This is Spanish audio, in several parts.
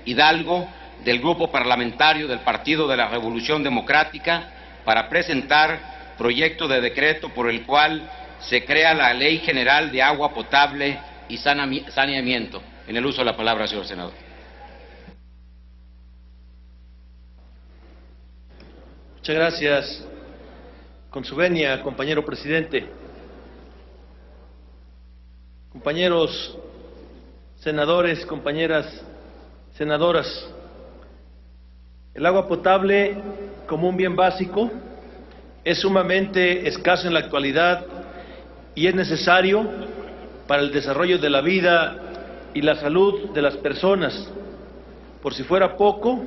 Hidalgo, del Grupo Parlamentario del Partido de la Revolución Democrática, para presentar proyecto de decreto por el cual se crea la Ley General de Agua Potable y Saneamiento. En el uso de la palabra, señor senador. Muchas gracias. Con su venia, compañero presidente. Compañeros senadores, compañeras senadoras, el agua potable como un bien básico es sumamente escaso en la actualidad y es necesario para el desarrollo de la vida y la salud de las personas. Por si fuera poco,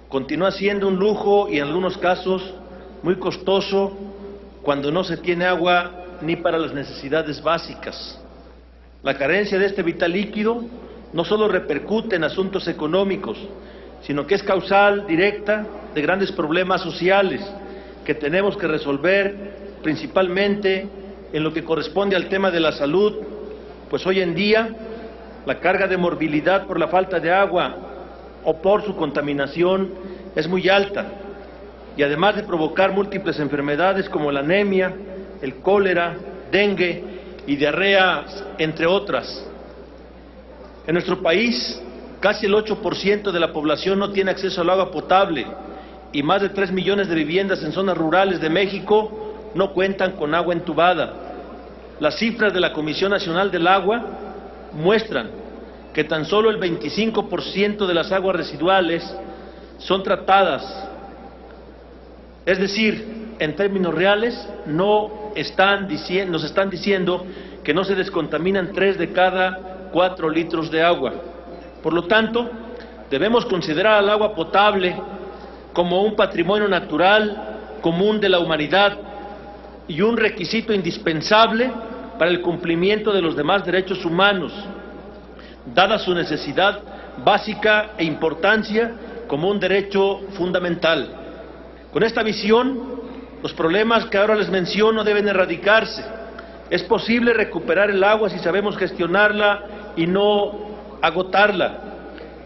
continúa siendo un lujo y en algunos casos muy costoso cuando no se tiene agua ni para las necesidades básicas. La carencia de este vital líquido no solo repercute en asuntos económicos, sino que es causal directa de grandes problemas sociales que tenemos que resolver, principalmente en lo que corresponde al tema de la salud, pues hoy en día la carga de morbilidad por la falta de agua o por su contaminación es muy alta, y además de provocar múltiples enfermedades como la anemia, el cólera, dengue y diarrea, entre otras. En nuestro país, casi el 8% de la población no tiene acceso al agua potable y más de 3 millones de viviendas en zonas rurales de México no cuentan con agua entubada. Las cifras de la Comisión Nacional del Agua muestran que tan solo el 25% de las aguas residuales son tratadas. Es decir, en términos reales, nos están diciendo que no se descontaminan 3 de cada 4 litros de agua. Por lo tanto, debemos considerar al agua potable como un patrimonio natural común de la humanidad y un requisito indispensable para el cumplimiento de los demás derechos humanos, dada su necesidad básica e importancia como un derecho fundamental. Con esta visión, los problemas que ahora les menciono deben erradicarse. Es posible recuperar el agua si sabemos gestionarla y no agotarla.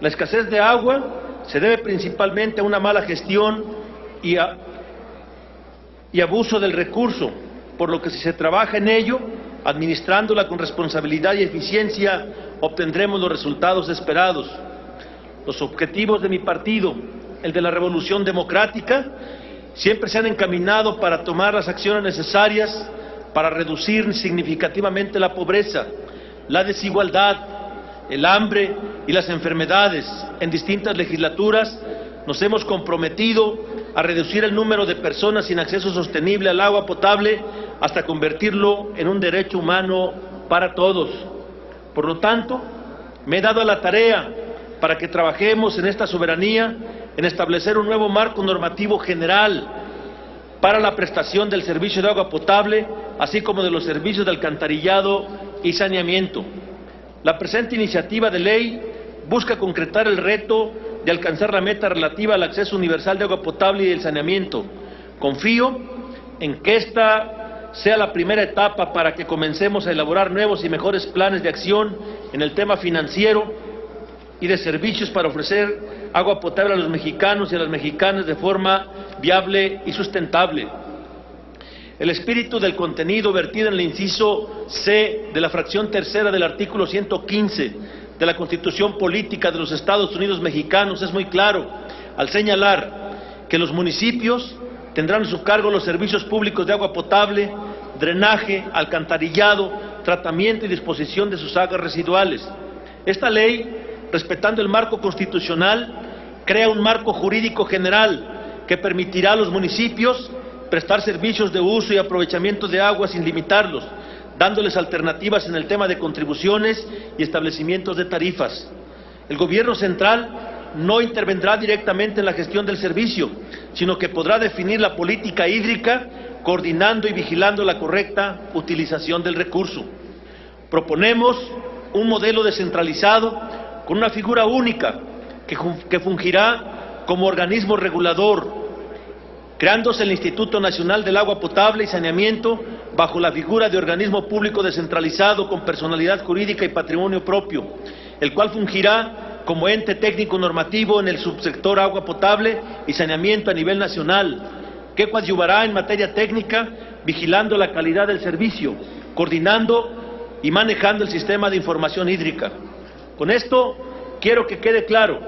La escasez de agua se debe principalmente a una mala gestión y abuso del recurso, por lo que si se trabaja en ello, administrándola con responsabilidad y eficiencia, obtendremos los resultados esperados. Los objetivos de mi partido, el de la Revolución Democrática, siempre se han encaminado para tomar las acciones necesarias para reducir significativamente la pobreza, la desigualdad, el hambre y las enfermedades. En distintas legislaturas nos hemos comprometido a reducir el número de personas sin acceso sostenible al agua potable hasta convertirlo en un derecho humano para todos. Por lo tanto, me he dado a la tarea para que trabajemos en esta soberanía, en establecer un nuevo marco normativo general para la prestación del servicio de agua potable, así como de los servicios de alcantarillado y saneamiento. La presente iniciativa de ley busca concretar el reto de alcanzar la meta relativa al acceso universal de agua potable y el saneamiento. Confío en que esta sea la primera etapa para que comencemos a elaborar nuevos y mejores planes de acción en el tema financiero y de servicios para ofrecer agua potable a los mexicanos y a las mexicanas de forma viable y sustentable. El espíritu del contenido vertido en el inciso C de la fracción tercera del artículo 115 de la Constitución Política de los Estados Unidos Mexicanos es muy claro al señalar que los municipios tendrán a su cargo los servicios públicos de agua potable, drenaje, alcantarillado, tratamiento y disposición de sus aguas residuales. Esta ley, respetando el marco constitucional, crea un marco jurídico general que permitirá a los municipios prestar servicios de uso y aprovechamiento de agua sin limitarlos, dándoles alternativas en el tema de contribuciones y establecimientos de tarifas. El Gobierno central no intervendrá directamente en la gestión del servicio, sino que podrá definir la política hídrica, coordinando y vigilando la correcta utilización del recurso. Proponemos un modelo descentralizado con una figura única que fungirá como organismo regulador, creándose el Instituto Nacional del Agua Potable y Saneamiento bajo la figura de organismo público descentralizado con personalidad jurídica y patrimonio propio, el cual fungirá como ente técnico normativo en el subsector agua potable y saneamiento a nivel nacional, que coadyuvará en materia técnica, vigilando la calidad del servicio, coordinando y manejando el sistema de información hídrica. Con esto quiero que quede claro,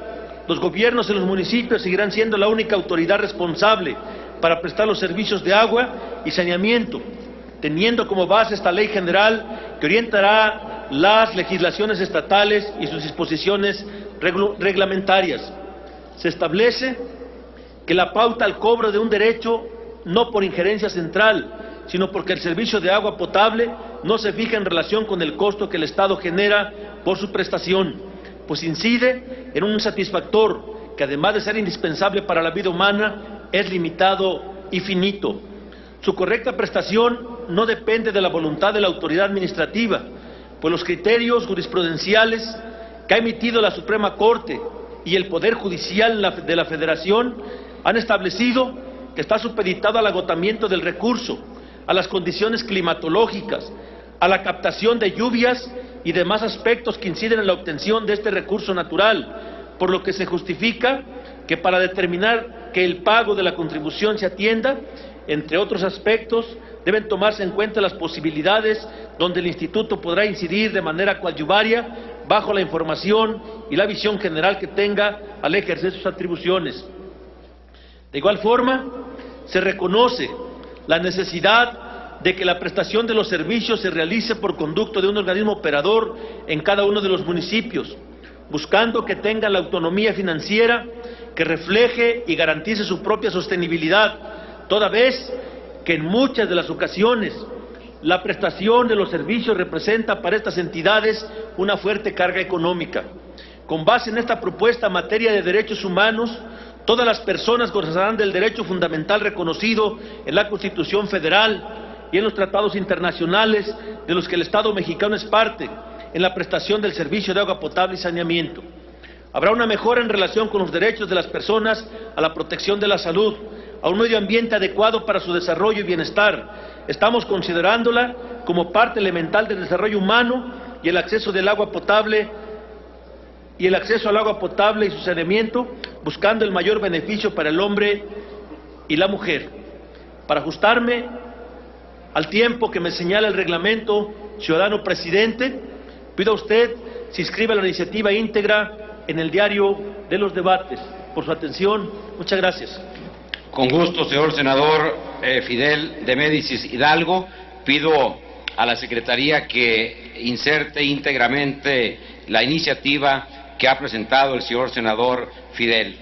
los gobiernos en los municipios seguirán siendo la única autoridad responsable para prestar los servicios de agua y saneamiento, teniendo como base esta ley general que orientará las legislaciones estatales y sus disposiciones reglamentarias. Se establece que la pauta al cobro de un derecho no por injerencia central, sino porque el servicio de agua potable no se fija en relación con el costo que el Estado genera por su prestación, pues incide en un satisfactor que, además de ser indispensable para la vida humana, es limitado y finito. Su correcta prestación no depende de la voluntad de la autoridad administrativa, pues los criterios jurisprudenciales que ha emitido la Suprema Corte y el Poder Judicial de la Federación han establecido que está supeditado al agotamiento del recurso, a las condiciones climatológicas, a la captación de lluvias y demás aspectos que inciden en la obtención de este recurso natural, por lo que se justifica que para determinar que el pago de la contribución se atienda, entre otros aspectos, deben tomarse en cuenta las posibilidades donde el Instituto podrá incidir de manera coadyuvaria bajo la información y la visión general que tenga al ejercer sus atribuciones. De igual forma, se reconoce la necesidad de que la prestación de los servicios se realice por conducto de un organismo operador en cada uno de los municipios, buscando que tenga la autonomía financiera que refleje y garantice su propia sostenibilidad, toda vez que en muchas de las ocasiones la prestación de los servicios representa para estas entidades una fuerte carga económica. Con base en esta propuesta en materia de derechos humanos, todas las personas gozarán del derecho fundamental reconocido en la Constitución Federal y en los tratados internacionales de los que el Estado mexicano es parte, en la prestación del servicio de agua potable y saneamiento. Habrá una mejora en relación con los derechos de las personas a la protección de la salud, a un medio ambiente adecuado para su desarrollo y bienestar. Estamos considerándola como parte elemental del desarrollo humano y el acceso al agua potable y su saneamiento, buscando el mayor beneficio para el hombre y la mujer. Para ajustarme al tiempo que me señala el reglamento, ciudadano presidente, pido a usted se inscriba la iniciativa íntegra en el diario de los debates. Por su atención, muchas gracias. Con gusto, señor senador Fidel de Médicis Hidalgo. Pido a la Secretaría que inserte íntegramente la iniciativa que ha presentado el señor senador Fidel.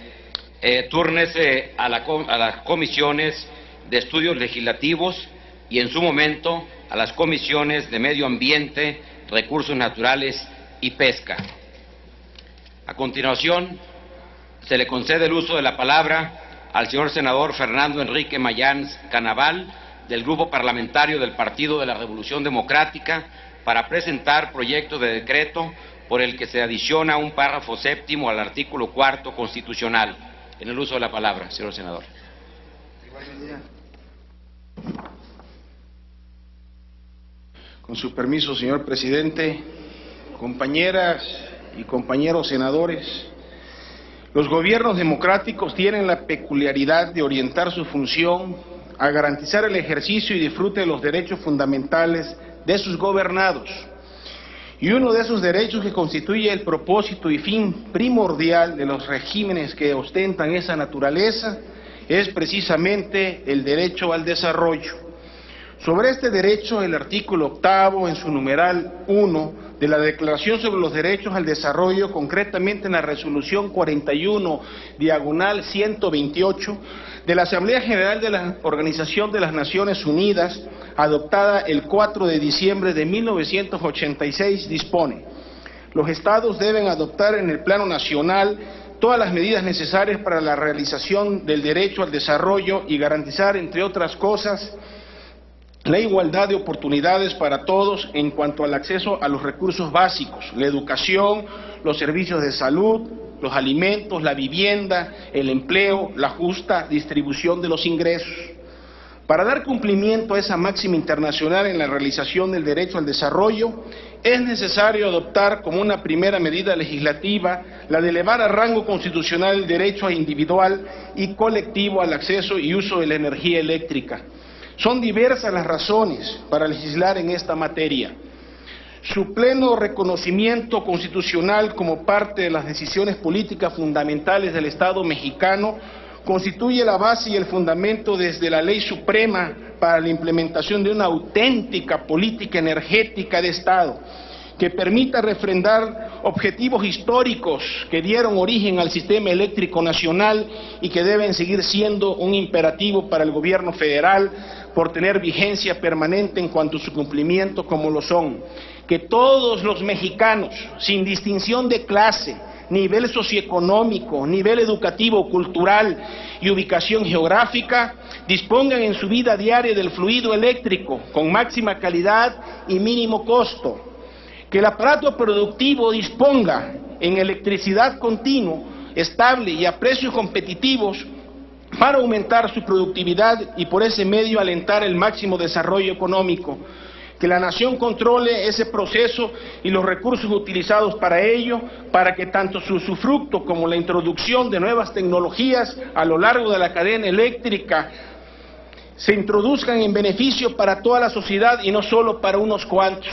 Túrnese a las comisiones de estudios legislativos y en su momento a las comisiones de medio ambiente, recursos naturales y pesca. A continuación, se le concede el uso de la palabra al señor senador Fernando Enrique Mayans Canaval, del Grupo Parlamentario del Partido de la Revolución Democrática, para presentar proyecto de decreto por el que se adiciona un párrafo séptimo al artículo 4 constitucional. En el uso de la palabra, señor senador. Con su permiso, señor presidente, compañeras y compañeros senadores, los gobiernos democráticos tienen la peculiaridad de orientar su función a garantizar el ejercicio y disfrute de los derechos fundamentales de sus gobernados. Y uno de esos derechos que constituye el propósito y fin primordial de los regímenes que ostentan esa naturaleza es precisamente el derecho al desarrollo. Sobre este derecho, el artículo 8, en su numeral 1, de la Declaración sobre los Derechos al Desarrollo, concretamente en la Resolución 41/128 de la Asamblea General de la Organización de las Naciones Unidas, adoptada el 4 de diciembre de 1986, dispone: los Estados deben adoptar en el plano nacional todas las medidas necesarias para la realización del derecho al desarrollo y garantizar, entre otras cosas, la igualdad de oportunidades para todos en cuanto al acceso a los recursos básicos, la educación, los servicios de salud, los alimentos, la vivienda, el empleo, la justa distribución de los ingresos. Para dar cumplimiento a esa máxima internacional en la realización del derecho al desarrollo, es necesario adoptar como una primera medida legislativa la de elevar a rango constitucional el derecho individual y colectivo al acceso y uso de la energía eléctrica. Son diversas las razones para legislar en esta materia. Su pleno reconocimiento constitucional como parte de las decisiones políticas fundamentales del Estado mexicano constituye la base y el fundamento desde la Ley Suprema para la implementación de una auténtica política energética de Estado que permita refrendar objetivos históricos que dieron origen al sistema eléctrico nacional y que deben seguir siendo un imperativo para el gobierno federal por tener vigencia permanente en cuanto a su cumplimiento, como lo son que todos los mexicanos, sin distinción de clase, nivel socioeconómico, nivel educativo, cultural y ubicación geográfica, dispongan en su vida diaria del fluido eléctrico con máxima calidad y mínimo costo, que el aparato productivo disponga en electricidad continuo, estable y a precios competitivos para aumentar su productividad y por ese medio alentar el máximo desarrollo económico, que la nación controle ese proceso y los recursos utilizados para ello, para que tanto su usufructo como la introducción de nuevas tecnologías a lo largo de la cadena eléctrica se introduzcan en beneficio para toda la sociedad y no solo para unos cuantos.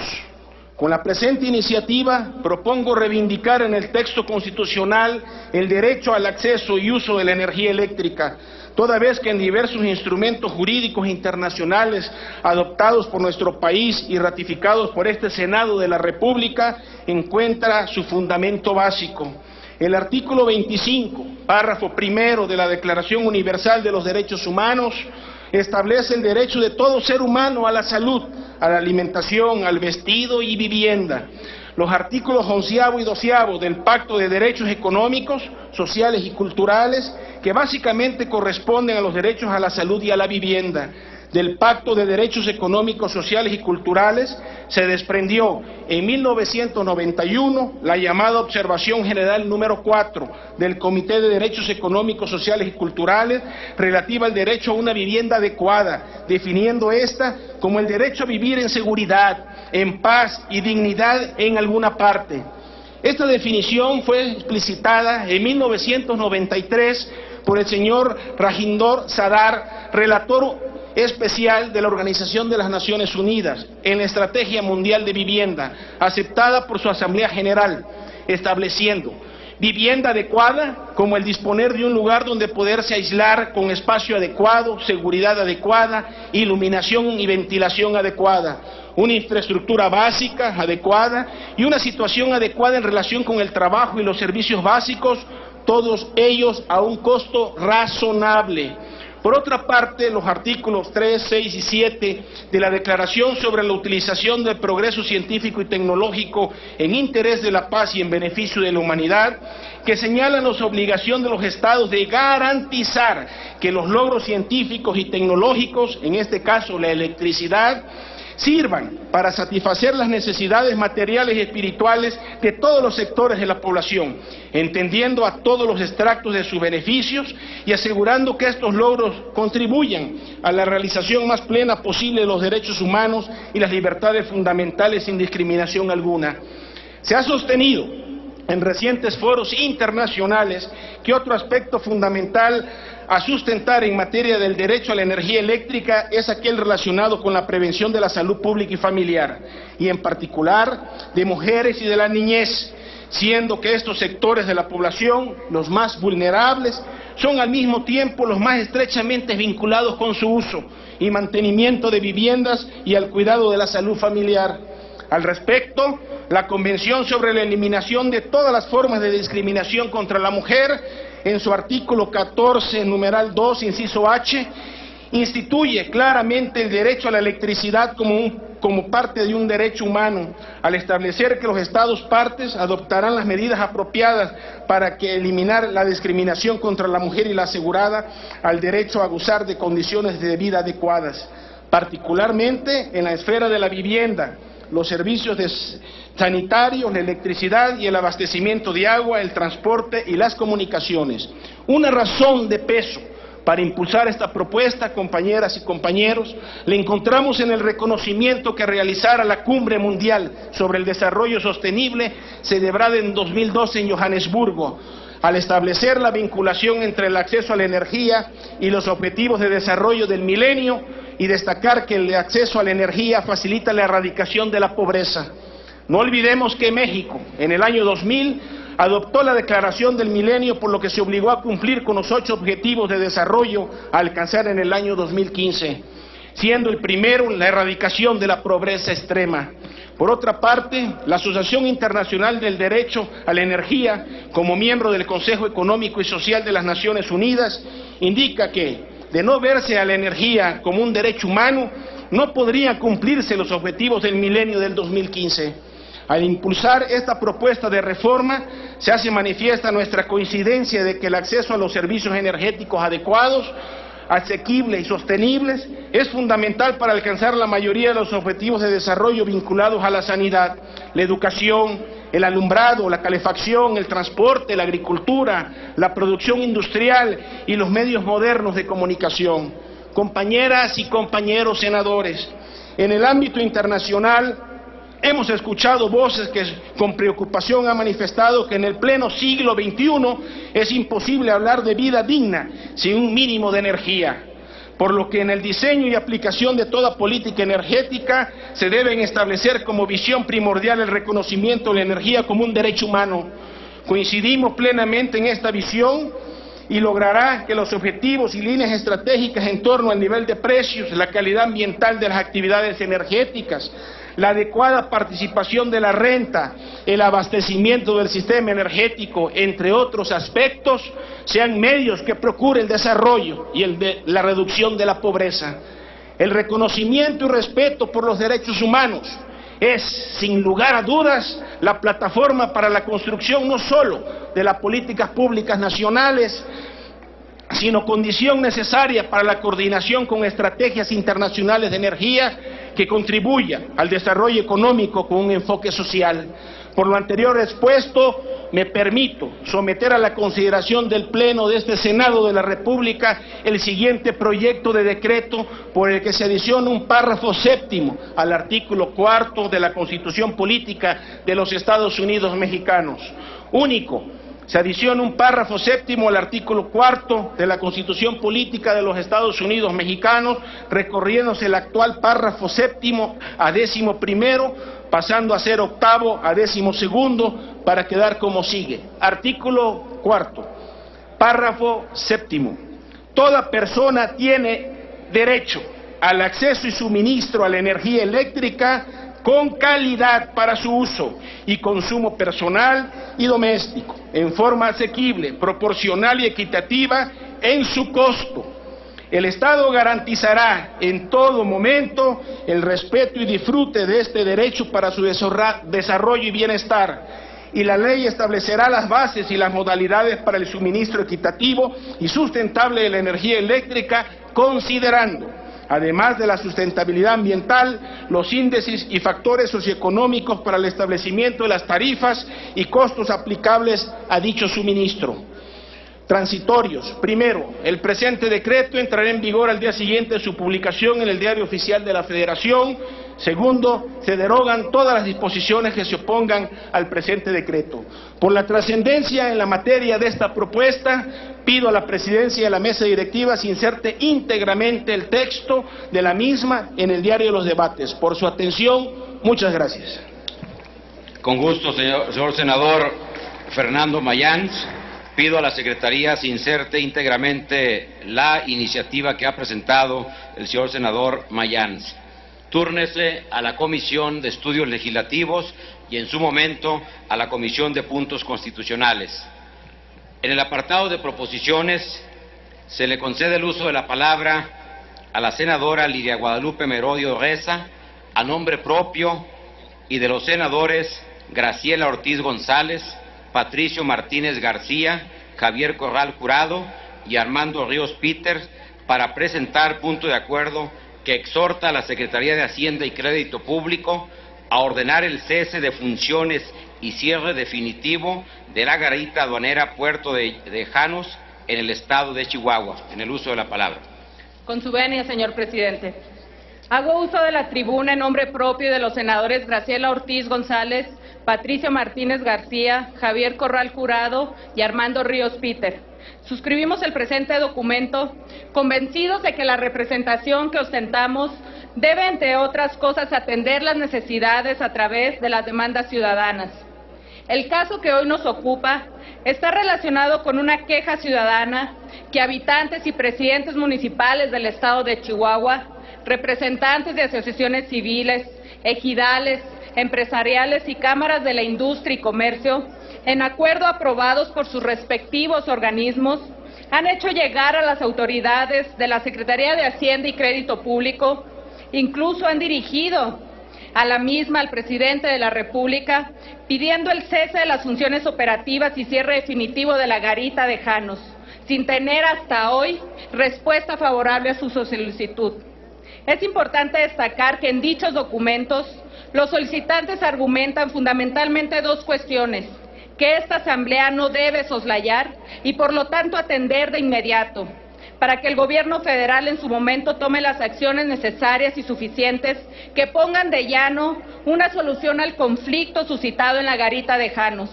Con la presente iniciativa propongo reivindicar en el texto constitucional el derecho al acceso y uso de la energía eléctrica, toda vez que en diversos instrumentos jurídicos internacionales adoptados por nuestro país y ratificados por este Senado de la República encuentra su fundamento básico. El artículo 25, párrafo primero de la Declaración Universal de los Derechos Humanos establece el derecho de todo ser humano a la salud, a la alimentación, al vestido y vivienda. Los artículos 11º y 12º del Pacto de Derechos Económicos, Sociales y Culturales, que básicamente corresponden a los derechos a la salud y a la vivienda. Del Pacto de Derechos Económicos, Sociales y Culturales se desprendió en 1991 la llamada Observación General número 4 del Comité de Derechos Económicos, Sociales y Culturales relativa al derecho a una vivienda adecuada, definiendo esta como el derecho a vivir en seguridad, en paz y dignidad en alguna parte. Esta definición fue explicitada en 1993 por el señor Rajinder Sarkar, relator especial de la Organización de las Naciones Unidas en la Estrategia Mundial de Vivienda, aceptada por su Asamblea General, estableciendo vivienda adecuada como el disponer de un lugar donde poderse aislar con espacio adecuado, seguridad adecuada, iluminación y ventilación adecuada, una infraestructura básica adecuada y una situación adecuada en relación con el trabajo y los servicios básicos, todos ellos a un costo razonable. Por otra parte, los artículos 3, 6 y 7 de la Declaración sobre la utilización del progreso científico y tecnológico en interés de la paz y en beneficio de la humanidad, que señalan la obligación de los Estados de garantizar que los logros científicos y tecnológicos, en este caso la electricidad, sirvan para satisfacer las necesidades materiales y espirituales de todos los sectores de la población, entendiendo a todos los extractos de sus beneficios y asegurando que estos logros contribuyan a la realización más plena posible de los derechos humanos y las libertades fundamentales sin discriminación alguna. Se ha sostenido en recientes foros internacionales que otro aspecto fundamental a sustentar en materia del derecho a la energía eléctrica es aquel relacionado con la prevención de la salud pública y familiar, y en particular de mujeres y de la niñez, siendo que estos sectores de la población, los más vulnerables, son al mismo tiempo los más estrechamente vinculados con su uso y mantenimiento de viviendas y al cuidado de la salud familiar. Al respecto, la Convención sobre la Eliminación de todas las formas de discriminación contra la mujer, en su artículo 14, numeral 2, inciso H, instituye claramente el derecho a la electricidad como parte de un derecho humano, al establecer que los Estados partes adoptarán las medidas apropiadas para eliminar la discriminación contra la mujer y la asegurada al derecho a gozar de condiciones de vida adecuadas, particularmente en la esfera de la vivienda, los servicios sanitarios, la electricidad y el abastecimiento de agua, el transporte y las comunicaciones. Una razón de peso Para impulsar esta propuesta, compañeras y compañeros, le encontramos en el reconocimiento que realizara la Cumbre Mundial sobre el Desarrollo Sostenible, celebrada en 2012 en Johannesburgo, al establecer la vinculación entre el acceso a la energía y los objetivos de desarrollo del milenio, y destacar que el acceso a la energía facilita la erradicación de la pobreza. No olvidemos que México, en el año 2000, adoptó la Declaración del Milenio, por lo que se obligó a cumplir con los 8 objetivos de desarrollo a alcanzar en el año 2015, siendo el primero la erradicación de la pobreza extrema. Por otra parte, la Asociación Internacional del Derecho a la Energía, como miembro del Consejo Económico y Social de las Naciones Unidas, indica que, de no verse a la energía como un derecho humano, no podrían cumplirse los objetivos del milenio del 2015. Al impulsar esta propuesta de reforma, se hace manifiesta nuestra coincidencia de que el acceso a los servicios energéticos adecuados, asequibles y sostenibles es fundamental para alcanzar la mayoría de los objetivos de desarrollo vinculados a la sanidad, la educación, el alumbrado, la calefacción, el transporte, la agricultura, la producción industrial y los medios modernos de comunicación. Compañeras y compañeros senadores, en el ámbito internacional, hemos escuchado voces que con preocupación han manifestado que en el pleno siglo XXI es imposible hablar de vida digna sin un mínimo de energía, por lo que en el diseño y aplicación de toda política energética se deben establecer como visión primordial el reconocimiento de la energía como un derecho humano. Coincidimos plenamente en esta visión y logrará que los objetivos y líneas estratégicas en torno al nivel de precios, la calidad ambiental de las actividades energéticas, la adecuada participación de la renta, el abastecimiento del sistema energético, entre otros aspectos, sean medios que procuren el desarrollo y la reducción de la pobreza. El reconocimiento y respeto por los derechos humanos es, sin lugar a dudas, la plataforma para la construcción no solo de las políticas públicas nacionales, sino condición necesaria para la coordinación con estrategias internacionales de energía que contribuya al desarrollo económico con un enfoque social. Por lo anterior expuesto, me permito someter a la consideración del Pleno de este Senado de la República el siguiente proyecto de decreto por el que se adiciona un párrafo séptimo al artículo 4 de la Constitución Política de los Estados Unidos Mexicanos. Único. Se adiciona un párrafo séptimo al artículo 4 de la Constitución Política de los Estados Unidos Mexicanos, recorriéndose el actual párrafo séptimo a 11º, pasando a ser 8º a 12º, para quedar como sigue. Artículo 4, párrafo séptimo. Toda persona tiene derecho al acceso y suministro a la energía eléctrica con calidad para su uso y consumo personal y doméstico, en forma asequible, proporcional y equitativa en su costo. El Estado garantizará en todo momento el respeto y disfrute de este derecho para su desarrollo y bienestar, y la ley establecerá las bases y las modalidades para el suministro equitativo y sustentable de la energía eléctrica, considerando, además de la sustentabilidad ambiental, los índices y factores socioeconómicos para el establecimiento de las tarifas y costos aplicables a dicho suministro. Transitorios. Primero, el presente decreto entrará en vigor al día siguiente de su publicación en el Diario Oficial de la Federación. Segundo, se derogan todas las disposiciones que se opongan al presente decreto. Por la trascendencia en la materia de esta propuesta, pido a la Presidencia y a la Mesa Directiva se inserte íntegramente el texto de la misma en el Diario de los Debates. Por su atención, muchas gracias. Con gusto, señor senador Fernando Mayans. Pido a la Secretaría se inserte íntegramente la iniciativa que ha presentado el señor senador Mayans. Túrnese a la Comisión de Estudios Legislativos y en su momento a la Comisión de Puntos Constitucionales. En el apartado de proposiciones se le concede el uso de la palabra a la senadora Lidia Guadalupe Merodio Reza, a nombre propio, y de los senadores Graciela Ortiz González, Patricio Martínez García, Javier Corral Jurado y Armando Ríos Peters, para presentar punto de acuerdo que exhorta a la Secretaría de Hacienda y Crédito Público a ordenar el cese de funciones y cierre definitivo de la garita aduanera Puerto de Janos en el estado de Chihuahua. En el uso de la palabra. Con su venia, señor presidente. Hago uso de la tribuna en nombre propio de los senadores Graciela Ortiz González, Patricio Martínez García, Javier Corral Jurado y Armando Ríos Peter. Suscribimos el presente documento convencidos de que la representación que ostentamos debe, entre otras cosas, atender las necesidades a través de las demandas ciudadanas. El caso que hoy nos ocupa está relacionado con una queja ciudadana que habitantes y presidentes municipales del estado de Chihuahua, representantes de asociaciones civiles, ejidales, empresariales y cámaras de la industria y comercio, en acuerdo aprobados por sus respectivos organismos, han hecho llegar a las autoridades de la Secretaría de Hacienda y Crédito Público, incluso han dirigido a la misma al presidente de la República, pidiendo el cese de las funciones operativas y cierre definitivo de la garita de Janos, sin tener hasta hoy respuesta favorable a su solicitud. Es importante destacar que en dichos documentos los solicitantes argumentan fundamentalmente dos cuestiones que esta Asamblea no debe soslayar y por lo tanto atender de inmediato, para que el Gobierno federal en su momento tome las acciones necesarias y suficientes que pongan de llano una solución al conflicto suscitado en la garita de Janos.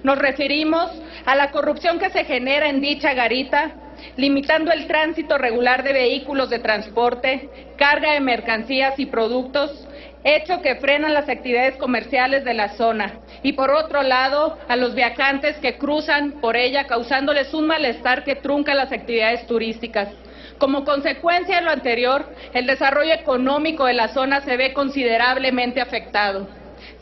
Nos referimos a la corrupción que se genera en dicha garita, limitando el tránsito regular de vehículos de transporte, carga de mercancías y productos, hecho que frenan las actividades comerciales de la zona, y por otro lado, a los viajantes que cruzan por ella, causándoles un malestar que trunca las actividades turísticas. Como consecuencia de lo anterior, el desarrollo económico de la zona se ve considerablemente afectado.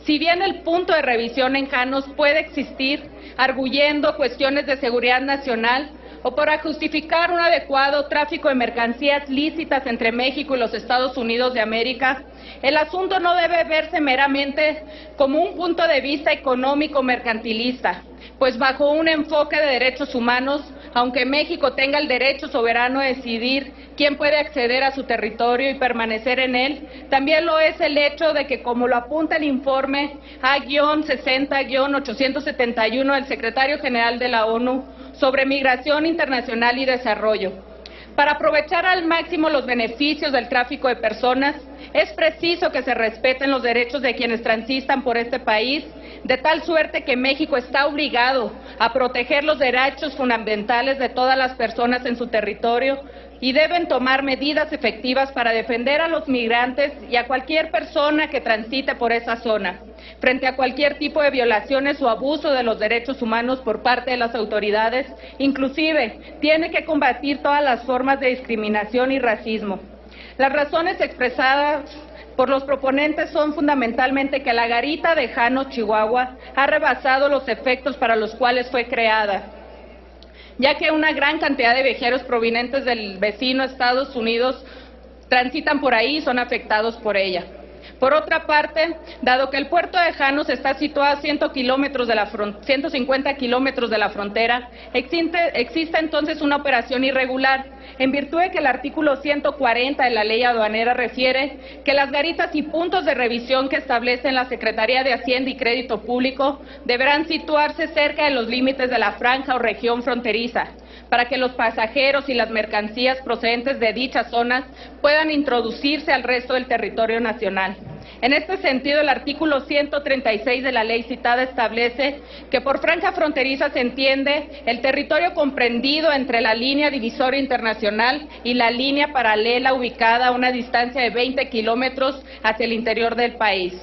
Si bien el punto de revisión en Janos puede existir, arguyendo cuestiones de seguridad nacional, o para justificar un adecuado tráfico de mercancías lícitas entre México y los Estados Unidos de América, el asunto no debe verse meramente como un punto de vista económico mercantilista, pues bajo un enfoque de derechos humanos, aunque México tenga el derecho soberano de decidir quién puede acceder a su territorio y permanecer en él, también lo es el hecho de que, como lo apunta el informe A-60-871 del Secretario General de la ONU sobre Migración Internacional y Desarrollo, para aprovechar al máximo los beneficios del tráfico de personas, es preciso que se respeten los derechos de quienes transitan por este país, de tal suerte que México está obligado a proteger los derechos fundamentales de todas las personas en su territorio y deben tomar medidas efectivas para defender a los migrantes y a cualquier persona que transite por esa zona, frente a cualquier tipo de violaciones o abuso de los derechos humanos por parte de las autoridades. Inclusive, tiene que combatir todas las formas de discriminación y racismo. Las razones expresadas por los proponentes son fundamentalmente que la garita de Janos, Chihuahua, ha rebasado los efectos para los cuales fue creada, ya que una gran cantidad de viajeros provenientes del vecino Estados Unidos transitan por ahí y son afectados por ella. Por otra parte, dado que el puerto de Janos está situado a 150 kilómetros de la frontera, existe entonces una operación irregular, en virtud de que el artículo 140 de la Ley Aduanera refiere que las garitas y puntos de revisión que establecen la Secretaría de Hacienda y Crédito Público deberán situarse cerca de los límites de la franja o región fronteriza, para que los pasajeros y las mercancías procedentes de dichas zonas puedan introducirse al resto del territorio nacional. En este sentido, el artículo 136 de la ley citada establece que por franja fronteriza se entiende el territorio comprendido entre la línea divisoria internacional y la línea paralela ubicada a una distancia de 20 kilómetros hacia el interior del país.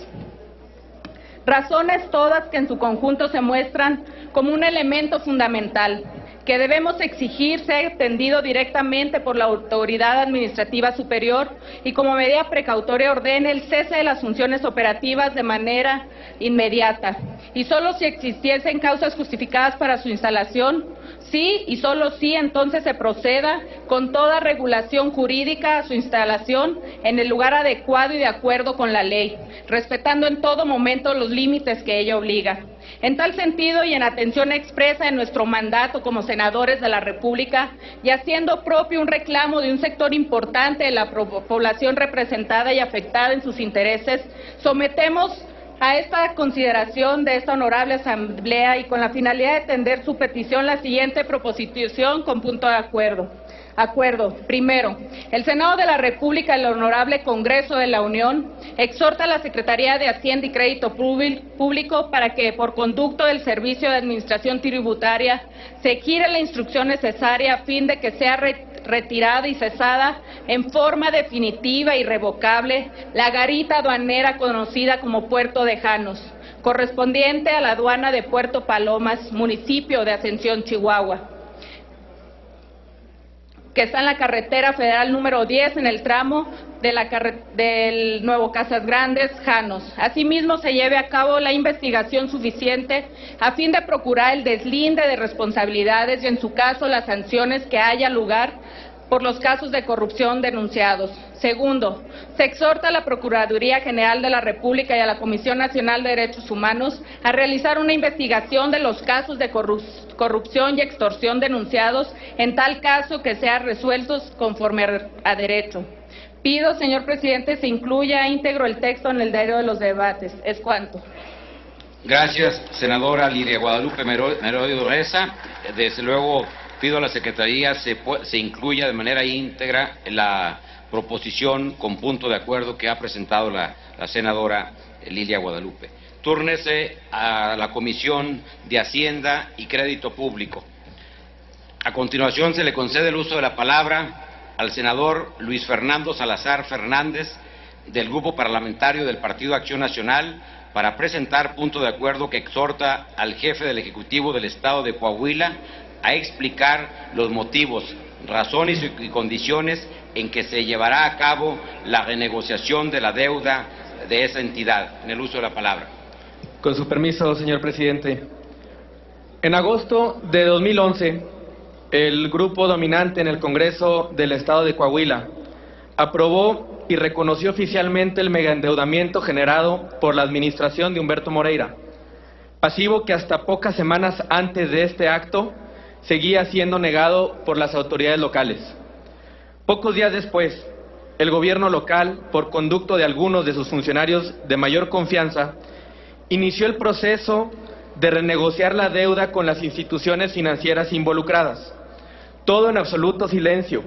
Razones todas que en su conjunto se muestran como un elemento fundamental que debemos exigir sea atendido directamente por la autoridad administrativa superior y como medida precautoria ordene el cese de las funciones operativas de manera inmediata y solo si existiesen causas justificadas para su instalación, sí y solo sí entonces se proceda con toda regulación jurídica a su instalación en el lugar adecuado y de acuerdo con la ley, respetando en todo momento los límites que ella obliga. En tal sentido y en atención expresa de nuestro mandato como senadores de la República y haciendo propio un reclamo de un sector importante de la población representada y afectada en sus intereses, sometemos a esta consideración de esta honorable Asamblea y con la finalidad de atender su petición la siguiente proposición con punto de acuerdo. Acuerdo. Primero, el Senado de la República y el Honorable Congreso de la Unión exhorta a la Secretaría de Hacienda y Crédito Público para que, por conducto del Servicio de Administración Tributaria, se gire la instrucción necesaria a fin de que sea retirada y cesada en forma definitiva e irrevocable la garita aduanera conocida como Puerto de Janos, correspondiente a la aduana de Puerto Palomas, municipio de Ascensión, Chihuahua, que está en la carretera federal número 10 en el tramo del Nuevo Casas Grandes, Janos. Asimismo, se lleve a cabo la investigación suficiente a fin de procurar el deslinde de responsabilidades y, en su caso, las sanciones que haya lugar por los casos de corrupción denunciados. Segundo, se exhorta a la Procuraduría General de la República y a la Comisión Nacional de Derechos Humanos a realizar una investigación de los casos de corrupción y extorsión denunciados, en tal caso que sean resueltos conforme a derecho. Pido, señor presidente, se incluya íntegro el texto en el diario de los debates. Es cuanto. Gracias, senadora Lidia Guadalupe Merodio Reza. Desde luego, pido a la Secretaría se incluya de manera íntegra la proposición con punto de acuerdo que ha presentado la senadora Lidia Guadalupe. Túrnese a la Comisión de Hacienda y Crédito Público. A continuación, se le concede el uso de la palabra al senador Luis Fernando Salazar Fernández, del Grupo Parlamentario del Partido Acción Nacional, para presentar punto de acuerdo que exhorta al jefe del Ejecutivo del Estado de Coahuila a explicar los motivos, razones y condiciones en que se llevará a cabo la renegociación de la deuda de esa entidad. En el uso de la palabra. Con su permiso, señor presidente. En agosto de 2011, el grupo dominante en el Congreso del Estado de Coahuila aprobó y reconoció oficialmente el megaendeudamiento generado por la administración de Humberto Moreira, pasivo que hasta pocas semanas antes de este acto seguía siendo negado por las autoridades locales. Pocos días después, el gobierno local, por conducto de algunos de sus funcionarios de mayor confianza, inició el proceso de renegociar la deuda con las instituciones financieras involucradas. Todo en absoluto silencio,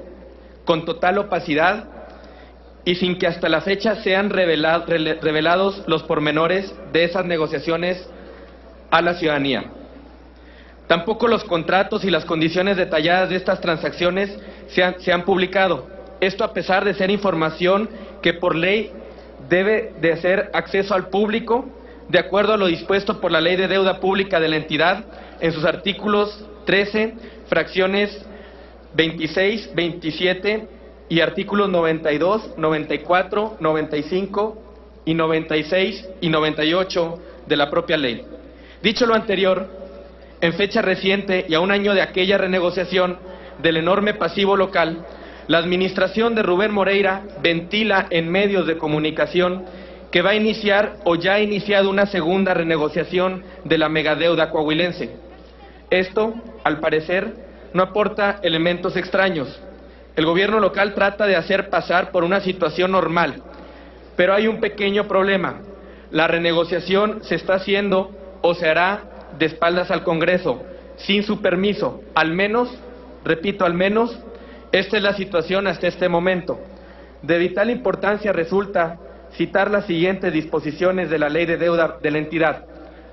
con total opacidad y sin que hasta la fecha sean revelados los pormenores de esas negociaciones a la ciudadanía. Tampoco los contratos y las condiciones detalladas de estas transacciones se han publicado. Esto a pesar de ser información que por ley debe de hacer acceso al público, de acuerdo a lo dispuesto por la Ley de Deuda Pública de la entidad en sus artículos 13, fracciones 26, 27 y artículos 92, 94, 95 y 96 y 98 de la propia ley. Dicho lo anterior, en fecha reciente y a un año de aquella renegociación del enorme pasivo local, la administración de Rubén Moreira ventila en medios de comunicación que va a iniciar o ya ha iniciado una segunda renegociación de la megadeuda coahuilense. Esto, al parecer, no aporta elementos extraños. El gobierno local trata de hacer pasar por una situación normal, pero hay un pequeño problema. La renegociación se está haciendo o se hará de espaldas al Congreso, sin su permiso. Al menos, repito, al menos, esta es la situación hasta este momento. De vital importancia resulta citar las siguientes disposiciones de la Ley de Deuda de la entidad.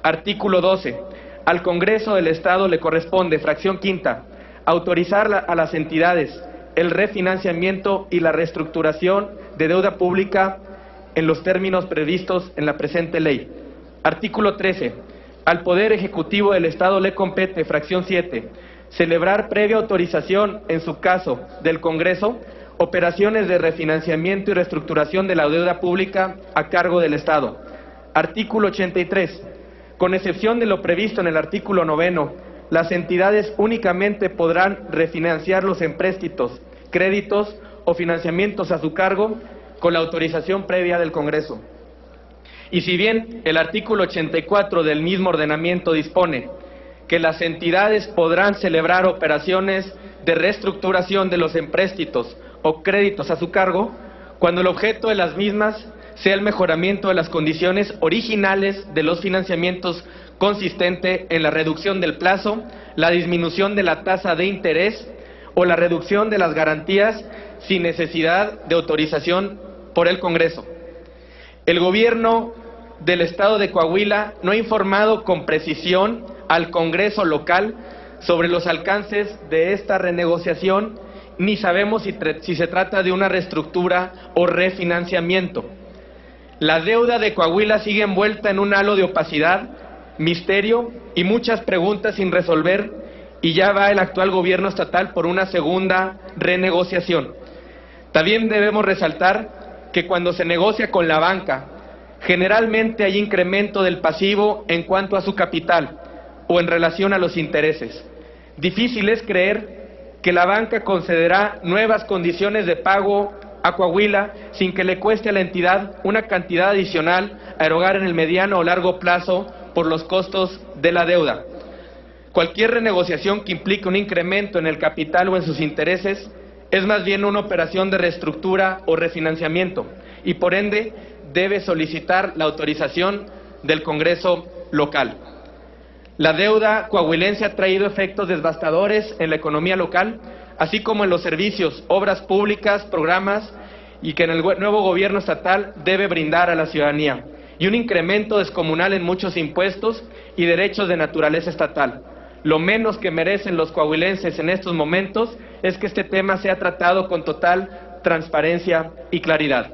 Artículo 12. Al Congreso del Estado le corresponde, fracción quinta, autorizar a las entidades el refinanciamiento y la reestructuración de deuda pública en los términos previstos en la presente ley. Artículo 13. Al Poder Ejecutivo del Estado le compete, fracción 7, celebrar previa autorización, en su caso, del Congreso, operaciones de refinanciamiento y reestructuración de la deuda pública a cargo del Estado. Artículo 83. Con excepción de lo previsto en el artículo 9, las entidades únicamente podrán refinanciar los empréstitos, créditos o financiamientos a su cargo con la autorización previa del Congreso. Y si bien el artículo 84 del mismo ordenamiento dispone que las entidades podrán celebrar operaciones de reestructuración de los empréstitos o créditos a su cargo, cuando el objeto de las mismas sea el mejoramiento de las condiciones originales de los financiamientos, consistente en la reducción del plazo, la disminución de la tasa de interés o la reducción de las garantías sin necesidad de autorización por el Congreso. El gobierno del Estado de Coahuila no ha informado con precisión al Congreso local sobre los alcances de esta renegociación, ni sabemos si se trata de una reestructura o refinanciamiento. La deuda de Coahuila sigue envuelta en un halo de opacidad, misterio y muchas preguntas sin resolver, y ya va el actual gobierno estatal por una segunda renegociación. También debemos resaltar que cuando se negocia con la banca, generalmente hay incremento del pasivo en cuanto a su capital o en relación a los intereses. Difícil es creer que la banca concederá nuevas condiciones de pago a Coahuila sin que le cueste a la entidad una cantidad adicional a erogar en el mediano o largo plazo por los costos de la deuda. Cualquier renegociación que implique un incremento en el capital o en sus intereses es más bien una operación de reestructura o refinanciamiento y por ende debe solicitar la autorización del Congreso local. La deuda coahuilense ha traído efectos devastadores en la economía local, así como en los servicios, obras públicas, programas y que en el nuevo gobierno estatal debe brindar a la ciudadanía, y un incremento descomunal en muchos impuestos y derechos de naturaleza estatal. Lo menos que merecen los coahuilenses en estos momentos es que este tema sea tratado con total transparencia y claridad.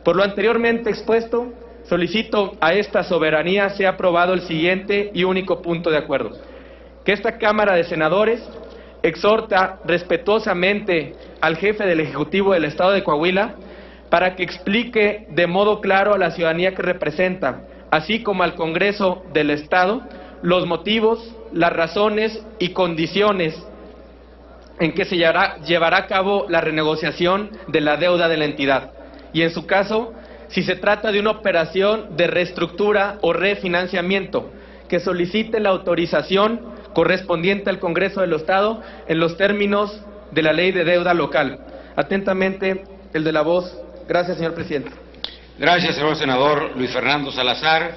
Por lo anteriormente expuesto, solicito a esta soberanía sea aprobado el siguiente y único punto de acuerdo: que esta Cámara de Senadores exhorta respetuosamente al jefe del Ejecutivo del Estado de Coahuila para que explique de modo claro a la ciudadanía que representa, así como al Congreso del Estado, los motivos, las razones y condiciones en que se llevará a cabo la renegociación de la deuda de la entidad, y en su caso, si se trata de una operación de reestructura o refinanciamiento, que solicite la autorización correspondiente al Congreso del Estado en los términos de la Ley de Deuda Local. Atentamente, el de la voz. Gracias, señor presidente. Gracias, señor senador Luis Fernando Salazar.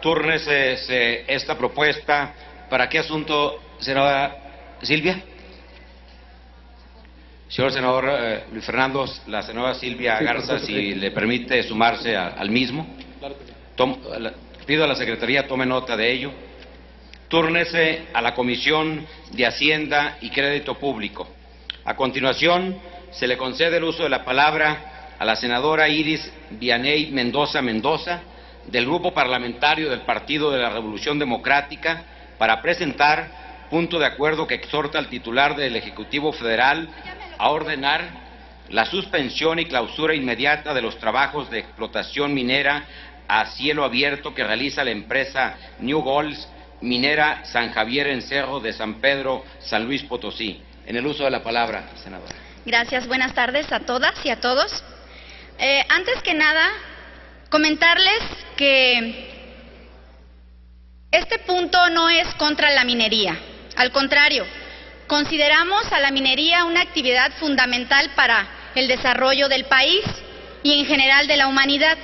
Túrnese esta propuesta. ¿Para qué asunto, senadora Silvia? Señor senador Luis Fernando, la senadora Silvia Garza, si le permite sumarse al mismo. Pido a la Secretaría tome nota de ello. Túrnese a la Comisión de Hacienda y Crédito Público. A continuación, se le concede el uso de la palabra a la senadora Iris Vianey Mendoza, del Grupo Parlamentario del Partido de la Revolución Democrática, para presentar punto de acuerdo que exhorta al titular del Ejecutivo Federal a ordenar la suspensión y clausura inmediata de los trabajos de explotación minera a cielo abierto que realiza la empresa New Golds Minera San Javier en Cerro de San Pedro, San Luis Potosí. En el uso de la palabra, senadora. Gracias, buenas tardes a todas y a todos. Antes que nada, comentarles que este punto no es contra la minería. Al contrario, consideramos a la minería una actividad fundamental para el desarrollo del país y en general de la humanidad.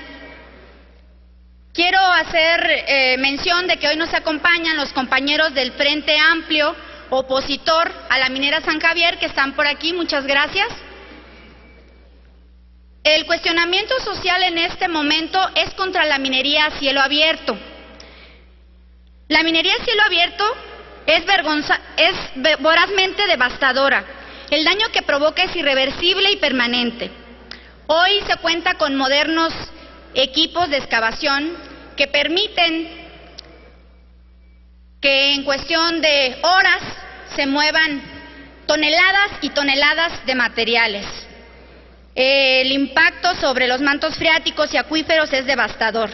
Quiero hacer mención de que hoy nos acompañan los compañeros del Frente Amplio, opositor a la minera San Javier, que están por aquí. Muchas gracias. El cuestionamiento social en este momento es contra la minería a cielo abierto. La minería a cielo abierto es vorazmente devastadora. El daño que provoca es irreversible y permanente. Hoy se cuenta con modernos equipos de excavación que permiten que en cuestión de horas se muevan toneladas y toneladas de materiales. El impacto sobre los mantos freáticos y acuíferos es devastador.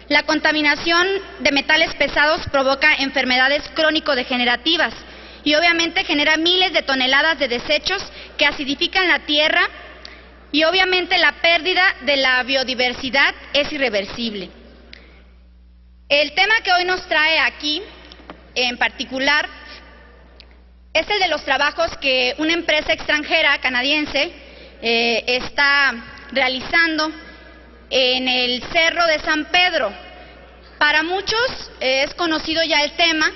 La contaminación de metales pesados provoca enfermedades crónico-degenerativas y obviamente genera miles de toneladas de desechos que acidifican la tierra, y obviamente la pérdida de la biodiversidad es irreversible. El tema que hoy nos trae aquí, en particular, es el de los trabajos que una empresa extranjera canadiense está realizando en el Cerro de San Pedro. Para muchos es conocido ya el tema.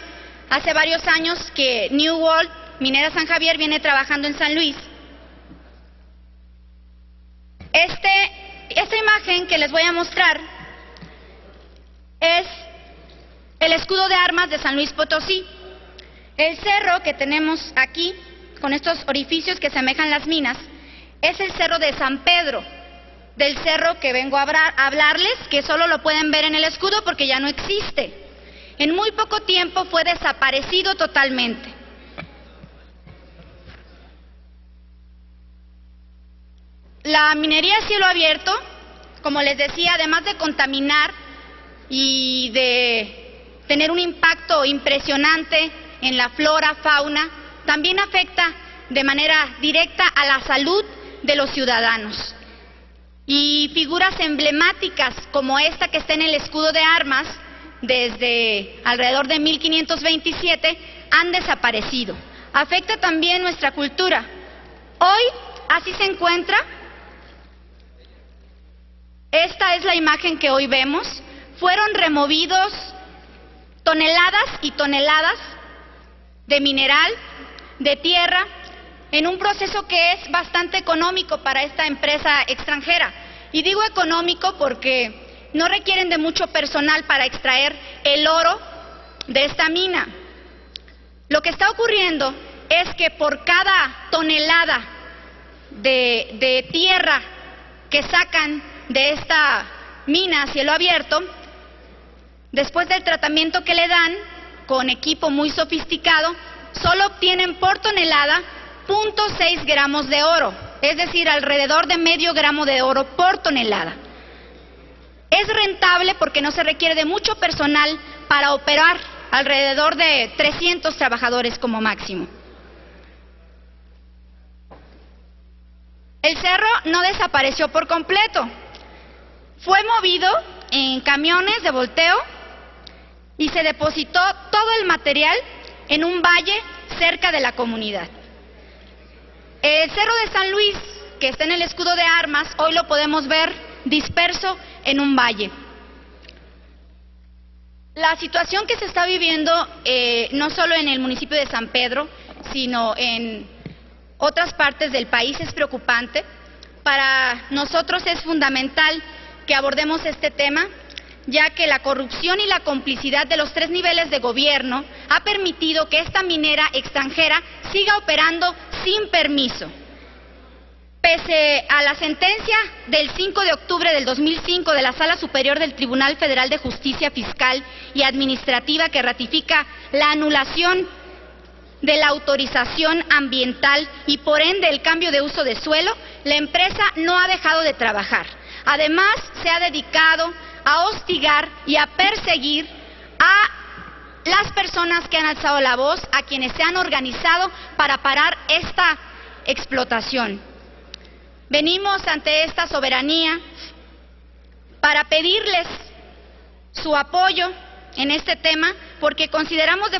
Hace varios años que New World Minera San Javier viene trabajando en San Luis. Esta imagen que les voy a mostrar es el escudo de armas de San Luis Potosí. El cerro que tenemos aquí, con estos orificios que semejan las minas, es el Cerro de San Pedro, del cerro que vengo a hablarles, que solo lo pueden ver en el escudo porque ya no existe. En muy poco tiempo fue desaparecido totalmente. La minería a cielo abierto, como les decía, además de contaminar y de tener un impacto impresionante en la flora, fauna, también afecta de manera directa a la salud de los ciudadanos. Y figuras emblemáticas como esta que está en el escudo de armas, desde alrededor de 1527, han desaparecido. Afecta también nuestra cultura. Hoy, así se encuentra. Esta es la imagen que hoy vemos. Fueron removidos toneladas y toneladas de mineral, de tierra, en un proceso que es bastante económico para esta empresa extranjera. Y digo económico porque no requieren de mucho personal para extraer el oro de esta mina. Lo que está ocurriendo es que por cada tonelada de tierra que sacan de esta mina a cielo abierto, después del tratamiento que le dan con equipo muy sofisticado, solo obtienen por tonelada 0.6 gramos de oro, es decir, alrededor de medio gramo de oro por tonelada. Es rentable porque no se requiere de mucho personal para operar, alrededor de 300 trabajadores como máximo. El cerro no desapareció por completo. Fue movido en camiones de volteo y se depositó todo el material en un valle cerca de la comunidad. El Cerro de San Luis, que está en el escudo de armas, hoy lo podemos ver disperso en un valle. La situación que se está viviendo no solo en el municipio de San Pedro, sino en otras partes del país es preocupante. Para nosotros es fundamental que abordemos este tema, ya que la corrupción y la complicidad de los 3 niveles de gobierno ha permitido que esta minera extranjera siga operando sin permiso. Pese a la sentencia del 5 de octubre del 2005 de la Sala Superior del Tribunal Federal de Justicia Fiscal y Administrativa que ratifica la anulación de la autorización ambiental y por ende el cambio de uso de suelo, la empresa no ha dejado de trabajar. Además, se ha dedicado a hostigar y a perseguir a las personas que han alzado la voz, a quienes se han organizado para parar esta explotación. Venimos ante esta soberanía para pedirles su apoyo en este tema, porque consideramos de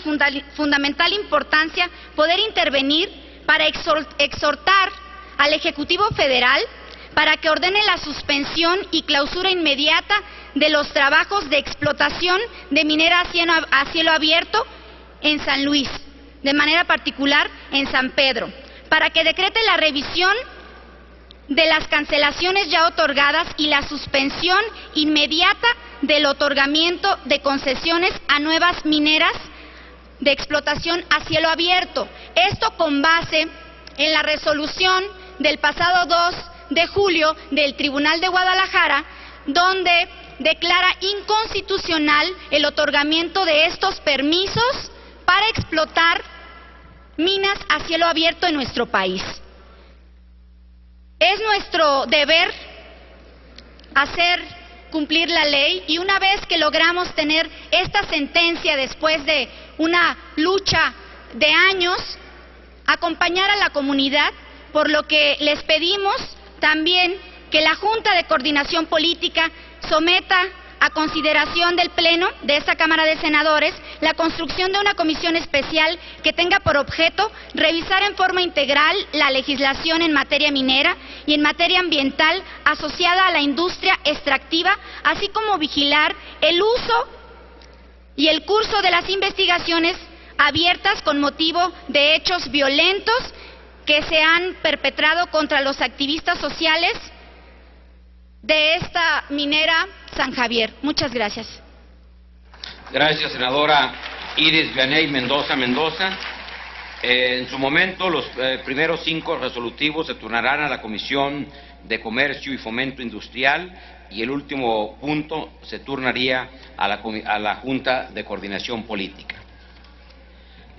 fundamental importancia poder intervenir para exhortar al Ejecutivo Federal para que ordene la suspensión y clausura inmediata de los trabajos de explotación de minera a cielo abierto en San Luis, de manera particular en San Pedro, para que decrete la revisión de las cancelaciones ya otorgadas y la suspensión inmediata del otorgamiento de concesiones a nuevas mineras de explotación a cielo abierto. Esto con base en la resolución del pasado 2 de julio del Tribunal de Guadalajara, donde declara inconstitucional el otorgamiento de estos permisos para explotar minas a cielo abierto en nuestro país. Es nuestro deber hacer cumplir la ley y una vez que logramos tener esta sentencia después de una lucha de años, acompañar a la comunidad, por lo que les pedimos también que la Junta de Coordinación Política someta a consideración del Pleno de esta Cámara de Senadores la construcción de una comisión especial que tenga por objeto revisar en forma integral la legislación en materia minera y en materia ambiental asociada a la industria extractiva, así como vigilar el uso y el curso de las investigaciones abiertas con motivo de hechos violentos que se han perpetrado contra los activistas sociales de esta minera San Javier. Muchas gracias. Gracias, senadora Iris Vianey Mendoza. En su momento, los primeros 5 resolutivos se turnarán a la Comisión de Comercio y Fomento Industrial y el último punto se turnaría a la Junta de Coordinación Política.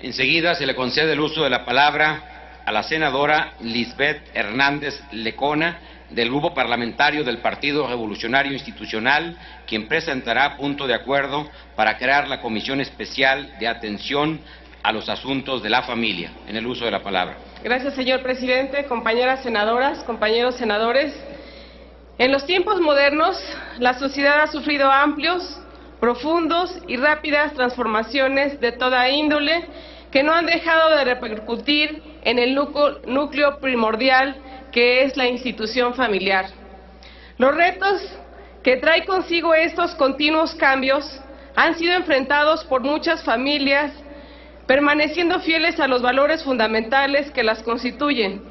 Enseguida se le concede el uso de la palabra a la senadora Lisbeth Hernández Lecona, del Grupo Parlamentario del Partido Revolucionario Institucional, quien presentará punto de acuerdo para crear la Comisión Especial de Atención a los Asuntos de la Familia. En el uso de la palabra. Gracias, señor presidente, compañeras senadoras, compañeros senadores. En los tiempos modernos, la sociedad ha sufrido amplios, profundos y rápidas transformaciones de toda índole que no han dejado de repercutir en el núcleo primordial que es la institución familiar. Los retos que trae consigo estos continuos cambios han sido enfrentados por muchas familias, permaneciendo fieles a los valores fundamentales que las constituyen.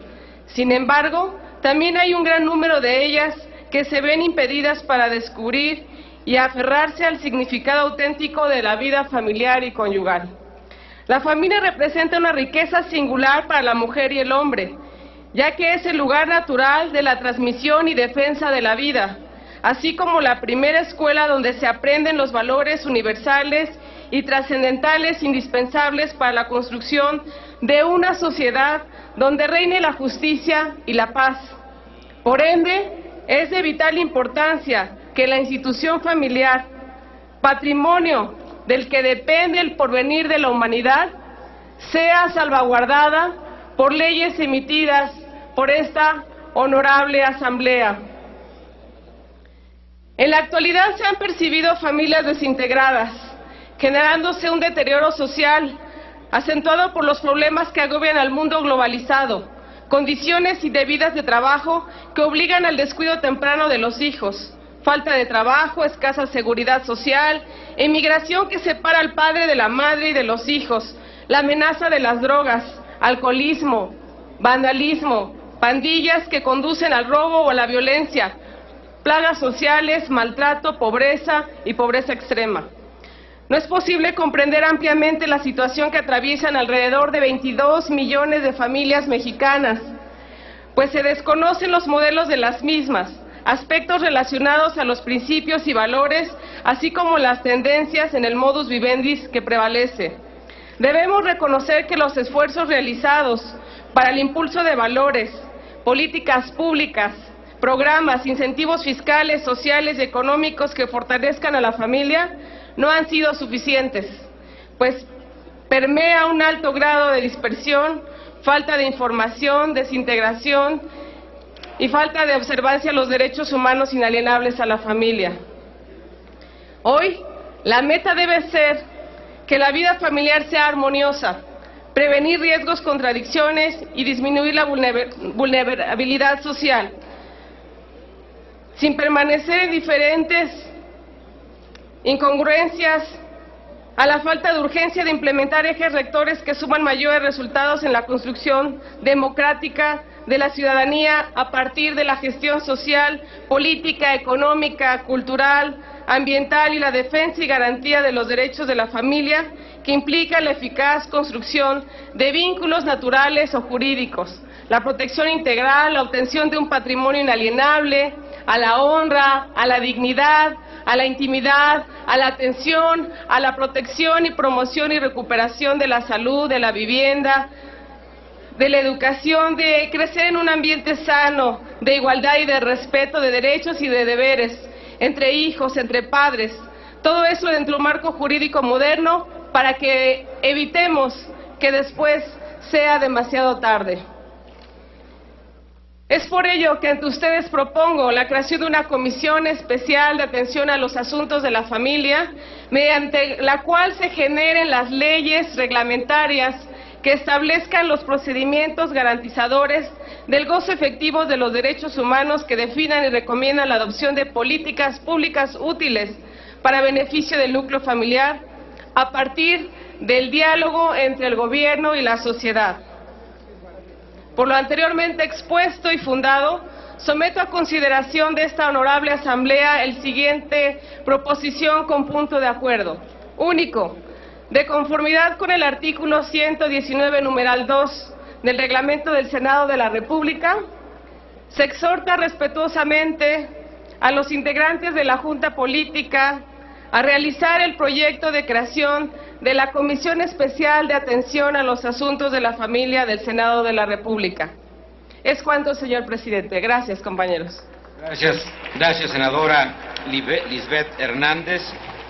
Sin embargo, también hay un gran número de ellas que se ven impedidas para descubrir y aferrarse al significado auténtico de la vida familiar y conyugal. La familia representa una riqueza singular para la mujer y el hombre, ya que es el lugar natural de la transmisión y defensa de la vida, así como la primera escuela donde se aprenden los valores universales y trascendentales indispensables para la construcción de una sociedad donde reine la justicia y la paz. Por ende, es de vital importancia que la institución familiar, patrimonio del que depende el porvenir de la humanidad, sea salvaguardada por leyes emitidas por esta honorable Asamblea. En la actualidad se han percibido familias desintegradas, generándose un deterioro social acentuado por los problemas que agobian al mundo globalizado, condiciones indebidas de trabajo que obligan al descuido temprano de los hijos, falta de trabajo, escasa seguridad social, emigración que separa al padre de la madre y de los hijos, la amenaza de las drogas, alcoholismo, vandalismo, pandillas que conducen al robo o a la violencia, plagas sociales, maltrato, pobreza y pobreza extrema. No es posible comprender ampliamente la situación que atraviesan alrededor de 22 millones de familias mexicanas, pues se desconocen los modelos de las mismas, aspectos relacionados a los principios y valores, así como las tendencias en el modus vivendi que prevalece. Debemos reconocer que los esfuerzos realizados para el impulso de valores, políticas públicas, programas, incentivos fiscales, sociales y económicos que fortalezcan a la familia no han sido suficientes, pues permea un alto grado de dispersión, falta de información, desintegración y falta de observancia a los derechos humanos inalienables a la familia. Hoy, la meta debe ser que la vida familiar sea armoniosa, prevenir riesgos, contradicciones y disminuir la vulnerabilidad social, sin permanecer en diferentes incongruencias a la falta de urgencia de implementar ejes rectores que suman mayores resultados en la construcción democrática de la ciudadanía a partir de la gestión social, política, económica, cultural, ambiental y la defensa y garantía de los derechos de la familia, que implica la eficaz construcción de vínculos naturales o jurídicos, la protección integral, la obtención de un patrimonio inalienable, a la honra, a la dignidad, a la intimidad, a la atención, a la protección y promoción y recuperación de la salud, de la vivienda, de la educación, de crecer en un ambiente sano, de igualdad y de respeto de derechos y de deberes, entre hijos, entre padres, todo eso dentro de un marco jurídico moderno para que evitemos que después sea demasiado tarde. Es por ello que ante ustedes propongo la creación de una comisión especial de atención a los asuntos de la familia, mediante la cual se generen las leyes reglamentarias que establezcan los procedimientos garantizadores del goce efectivo de los derechos humanos, que definan y recomiendan la adopción de políticas públicas útiles para beneficio del núcleo familiar a partir del diálogo entre el gobierno y la sociedad. Por lo anteriormente expuesto y fundado, someto a consideración de esta honorable Asamblea el siguiente proposición con punto de acuerdo. Único, de conformidad con el artículo 119, numeral 2 del Reglamento del Senado de la República, se exhorta respetuosamente a los integrantes de la Junta Política a realizar el proyecto de creación de la Comisión Especial de Atención a los Asuntos de la Familia del Senado de la República. Es cuanto, señor presidente. Gracias, compañeros. Gracias, senadora Lisbeth Hernández.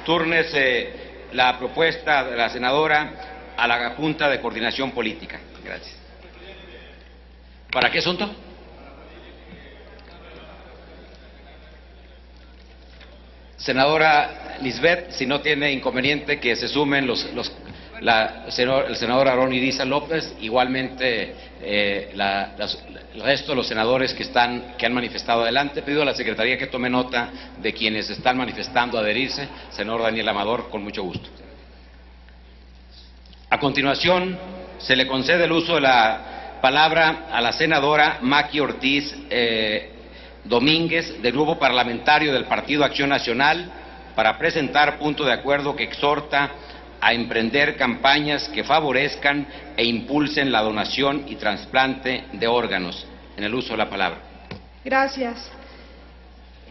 Túrnese la propuesta de la senadora a la Junta de Coordinación Política. Gracias. ¿Para qué asunto? Senadora Lisbeth, si no tiene inconveniente que se sumen el senador Aarón Iriza López, igualmente el resto de los senadores que han manifestado adelante. Pido a la Secretaría que tome nota de quienes están manifestando adherirse. Senador Daniel Amador, con mucho gusto. A continuación, se le concede el uso de la palabra a la senadora Maqui Ortiz Domínguez, del Grupo Parlamentario del Partido Acción Nacional, para presentar punto de acuerdo que exhorta a emprender campañas que favorezcan e impulsen la donación y trasplante de órganos. En el uso de la palabra. Gracias.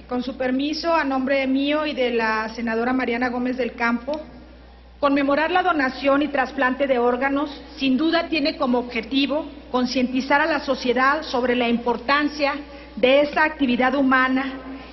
Con su permiso, a nombre mío y de la senadora Mariana Gómez del Campo, conmemorar la donación y trasplante de órganos sin duda tiene como objetivo concientizar a la sociedad sobre la importancia de esta actividad humana,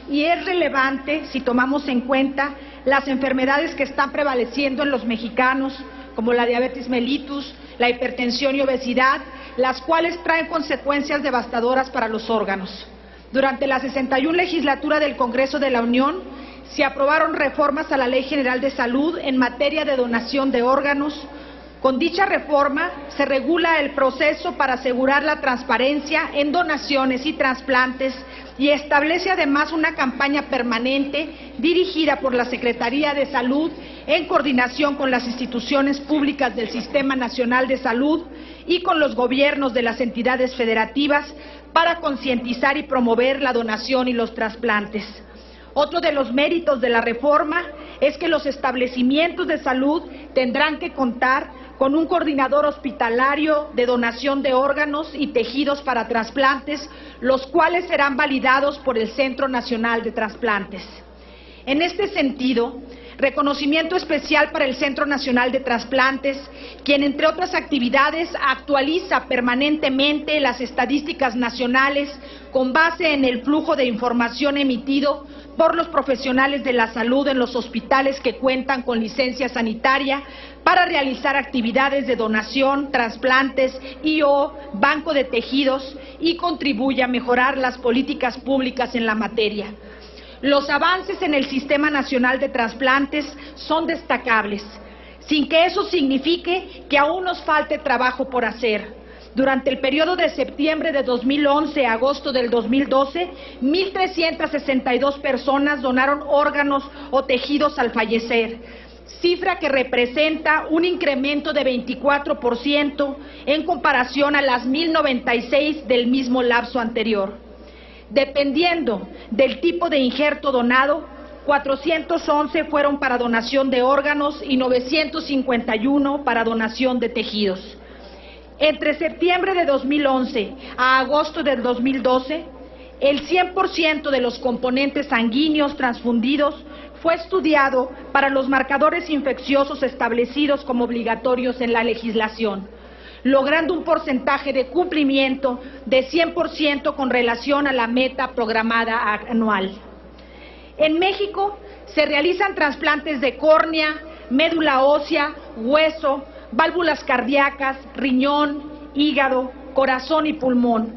y es relevante si tomamos en cuenta las enfermedades que están prevaleciendo en los mexicanos, como la diabetes mellitus, la hipertensión y obesidad, las cuales traen consecuencias devastadoras para los órganos. Durante la 61 legislatura del Congreso de la Unión se aprobaron reformas a la Ley General de Salud en materia de donación de órganos. Con dicha reforma se regula el proceso para asegurar la transparencia en donaciones y trasplantes, y establece además una campaña permanente dirigida por la Secretaría de Salud en coordinación con las instituciones públicas del Sistema Nacional de Salud y con los gobiernos de las entidades federativas para concientizar y promover la donación y los trasplantes. Otro de los méritos de la reforma es que los establecimientos de salud tendrán que contar con un coordinador hospitalario de donación de órganos y tejidos para trasplantes, los cuales serán validados por el Centro Nacional de Trasplantes. En este sentido, reconocimiento especial para el Centro Nacional de Trasplantes, quien, entre otras actividades, actualiza permanentemente las estadísticas nacionales con base en el flujo de información emitido por los profesionales de la salud en los hospitales que cuentan con licencia sanitaria para realizar actividades de donación, trasplantes y/o banco de tejidos, y contribuye a mejorar las políticas públicas en la materia. Los avances en el Sistema Nacional de Trasplantes son destacables, sin que eso signifique que aún nos falte trabajo por hacer. Durante el periodo de septiembre de 2011 a agosto del 2012, 1,362 personas donaron órganos o tejidos al fallecer, cifra que representa un incremento de 24% en comparación a las 1,096 del mismo lapso anterior. Dependiendo del tipo de injerto donado, 411 fueron para donación de órganos y 951 para donación de tejidos. Entre septiembre de 2011 a agosto del 2012, el 100% de los componentes sanguíneos transfundidos fue estudiado para los marcadores infecciosos establecidos como obligatorios en la legislación, logrando un porcentaje de cumplimiento de 100% con relación a la meta programada anual. En México se realizan trasplantes de córnea, médula ósea, hueso, válvulas cardíacas, riñón, hígado, corazón y pulmón.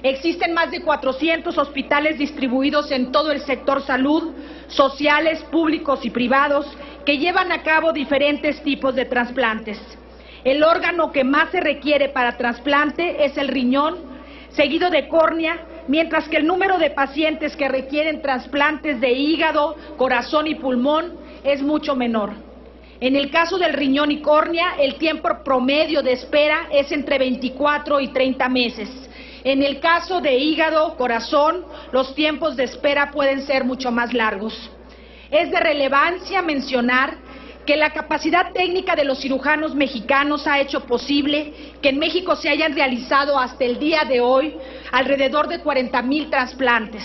Existen más de 400 hospitales distribuidos en todo el sector salud, sociales, públicos y privados, que llevan a cabo diferentes tipos de trasplantes. El órgano que más se requiere para trasplante es el riñón, seguido de córnea, mientras que el número de pacientes que requieren trasplantes de hígado, corazón y pulmón es mucho menor. En el caso del riñón y córnea, el tiempo promedio de espera es entre 24 y 30 meses. En el caso de hígado, corazón, los tiempos de espera pueden ser mucho más largos. Es de relevancia mencionar que la capacidad técnica de los cirujanos mexicanos ha hecho posible que en México se hayan realizado hasta el día de hoy alrededor de 40,000 trasplantes.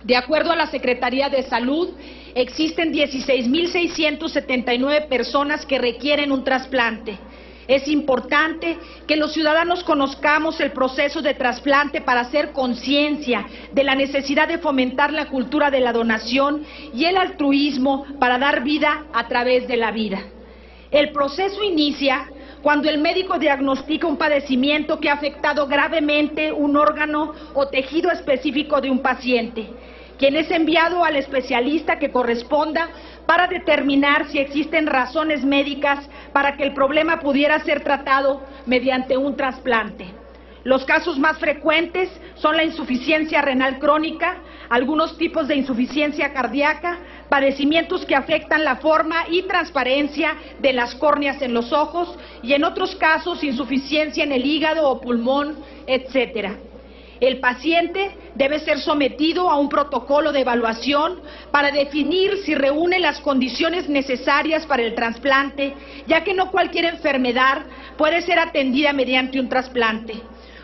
De acuerdo a la Secretaría de Salud, existen 16,679 personas que requieren un trasplante. Es importante que los ciudadanos conozcamos el proceso de trasplante para hacer conciencia de la necesidad de fomentar la cultura de la donación y el altruismo para dar vida a través de la vida. El proceso inicia cuando el médico diagnostica un padecimiento que ha afectado gravemente un órgano o tejido específico de un paciente, quien es enviado al especialista que corresponda para determinar si existen razones médicas para que el problema pudiera ser tratado mediante un trasplante. Los casos más frecuentes son la insuficiencia renal crónica, algunos tipos de insuficiencia cardíaca, padecimientos que afectan la forma y transparencia de las córneas en los ojos y en otros casos insuficiencia en el hígado o pulmón, etcétera. El paciente debe ser sometido a un protocolo de evaluación para definir si reúne las condiciones necesarias para el trasplante, ya que no cualquier enfermedad puede ser atendida mediante un trasplante.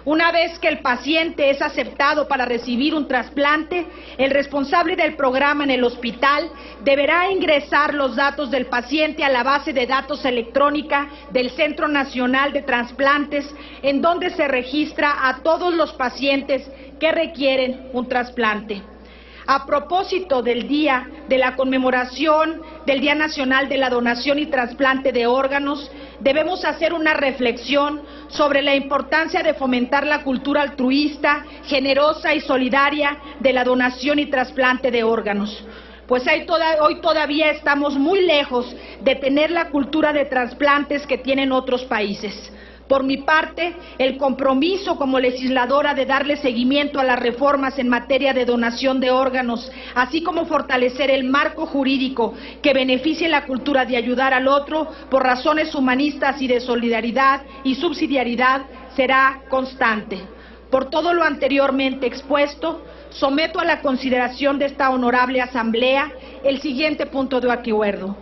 Una vez que el paciente es aceptado para recibir un trasplante, el responsable del programa en el hospital deberá ingresar los datos del paciente a la base de datos electrónica del Centro Nacional de Trasplantes, en donde se registra a todos los pacientes que requieren un trasplante. A propósito del día de la conmemoración del Día Nacional de la Donación y Trasplante de Órganos, debemos hacer una reflexión sobre la importancia de fomentar la cultura altruista, generosa y solidaria de la donación y trasplante de órganos. Pues hoy todavía estamos muy lejos de tener la cultura de trasplantes que tienen otros países. Por mi parte, el compromiso como legisladora de darle seguimiento a las reformas en materia de donación de órganos, así como fortalecer el marco jurídico que beneficie la cultura de ayudar al otro por razones humanistas y de solidaridad y subsidiariedad, será constante. Por todo lo anteriormente expuesto, someto a la consideración de esta honorable Asamblea el siguiente punto de acuerdo.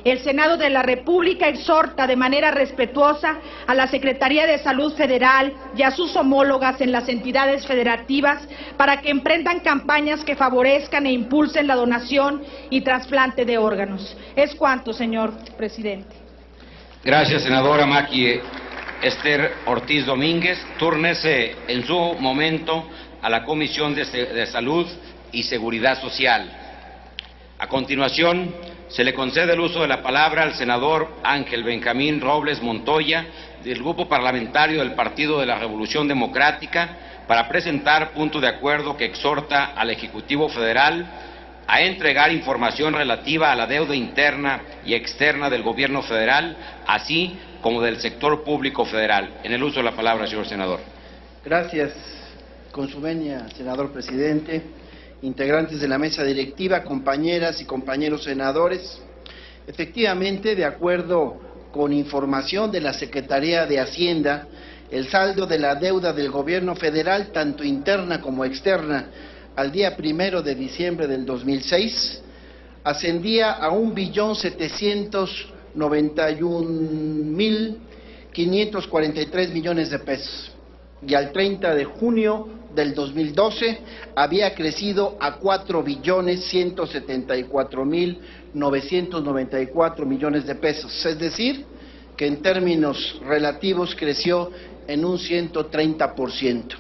El Senado de la República exhorta de manera respetuosa a la Secretaría de Salud Federal y a sus homólogas en las entidades federativas para que emprendan campañas que favorezcan e impulsen la donación y trasplante de órganos. Es cuanto, señor presidente. Gracias, senadora Maqui Esther Ortiz Domínguez. Túrnese en su momento a la Comisión de Salud y Seguridad Social. A continuación, se le concede el uso de la palabra al senador Ángel Benjamín Robles Montoya, del Grupo Parlamentario del Partido de la Revolución Democrática, para presentar punto de acuerdo que exhorta al Ejecutivo Federal a entregar información relativa a la deuda interna y externa del Gobierno Federal, así como del sector público federal. En el uso de la palabra, señor senador. Gracias, con su venia, senador presidente. Integrantes de la mesa directiva, compañeras y compañeros senadores, efectivamente, de acuerdo con información de la Secretaría de Hacienda, el saldo de la deuda del gobierno federal, tanto interna como externa, al día 1 de diciembre del 2006, ascendía a 1.791.543 millones de pesos, y al 30 de junio del 2012 había crecido a 4.174.994 millones de pesos, es decir, que en términos relativos creció en un 130%.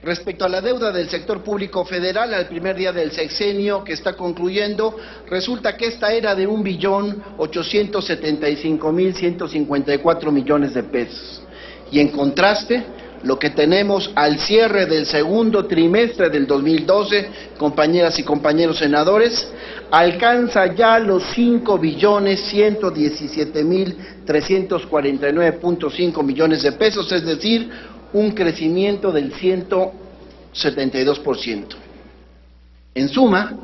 Respecto a la deuda del sector público federal, al primer día del sexenio que está concluyendo, resulta que esta era de 1.875.154 millones de pesos. Y en contraste, lo que tenemos al cierre del segundo trimestre del 2012, compañeras y compañeros senadores, alcanza ya los 5.117.349.5 millones de pesos, es decir, un crecimiento del 172%. En suma,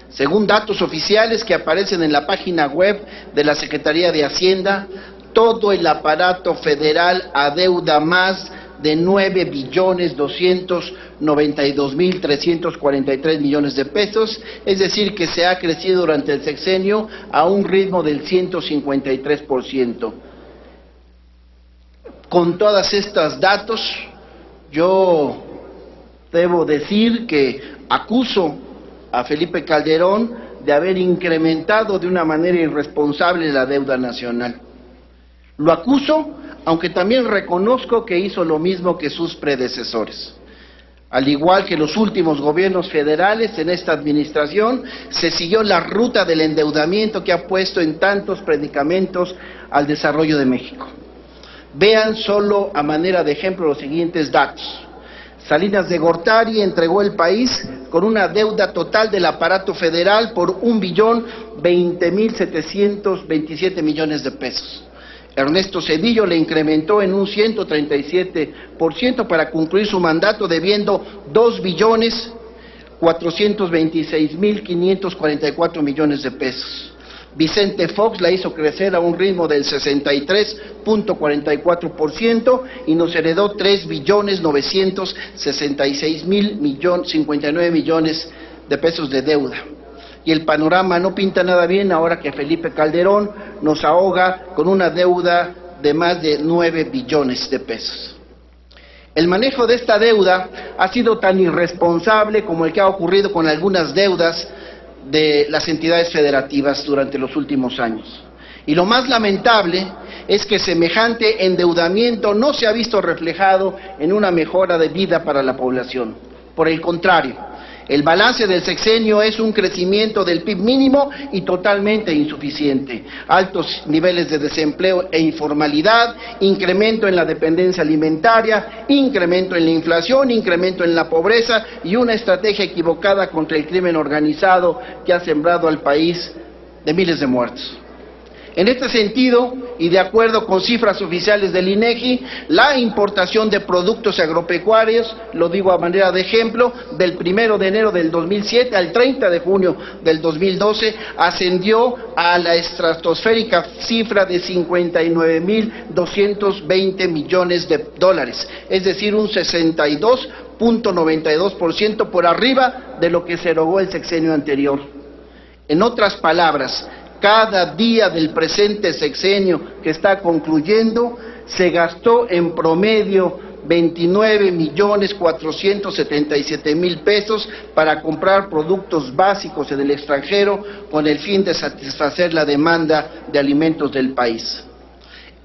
según datos oficiales que aparecen en la página web de la Secretaría de Hacienda, todo el aparato federal adeuda más de 9.292.343 millones de pesos, es decir, que se ha crecido durante el sexenio a un ritmo del 153%. Con todos estos datos, yo debo decir que acuso a Felipe Calderón de haber incrementado de una manera irresponsable la deuda nacional. Lo acuso, aunque también reconozco que hizo lo mismo que sus predecesores. Al igual que los últimos gobiernos federales, en esta administración se siguió la ruta del endeudamiento que ha puesto en tantos predicamentos al desarrollo de México. Vean solo a manera de ejemplo los siguientes datos. Salinas de Gortari entregó el país con una deuda total del aparato federal por 1.020.727 millones de pesos. Ernesto Zedillo le incrementó en un 137% para concluir su mandato debiendo 2.426.544 millones de pesos. Vicente Fox la hizo crecer a un ritmo del 63.44% y nos heredó 3.966.059 millones de pesos de deuda. Y el panorama no pinta nada bien ahora que Felipe Calderón nos ahoga con una deuda de más de 9 billones de pesos. El manejo de esta deuda ha sido tan irresponsable como el que ha ocurrido con algunas deudas de las entidades federativas durante los últimos años. Y lo más lamentable es que semejante endeudamiento no se ha visto reflejado en una mejora de vida para la población. Por el contrario, el balance del sexenio es un crecimiento del PIB mínimo y totalmente insuficiente. Altos niveles de desempleo e informalidad, incremento en la dependencia alimentaria, incremento en la inflación, incremento en la pobreza y una estrategia equivocada contra el crimen organizado que ha sembrado al país de miles de muertos. En este sentido, y de acuerdo con cifras oficiales del INEGI, la importación de productos agropecuarios, lo digo a manera de ejemplo, del 1 de enero del 2007 al 30 de junio del 2012, ascendió a la estratosférica cifra de 59.220 millones de dólares, es decir, un 62.92% por arriba de lo que se erogó el sexenio anterior. En otras palabras, cada día del presente sexenio que está concluyendo se gastó en promedio 29.477.000 pesos para comprar productos básicos en el extranjero con el fin de satisfacer la demanda de alimentos del país.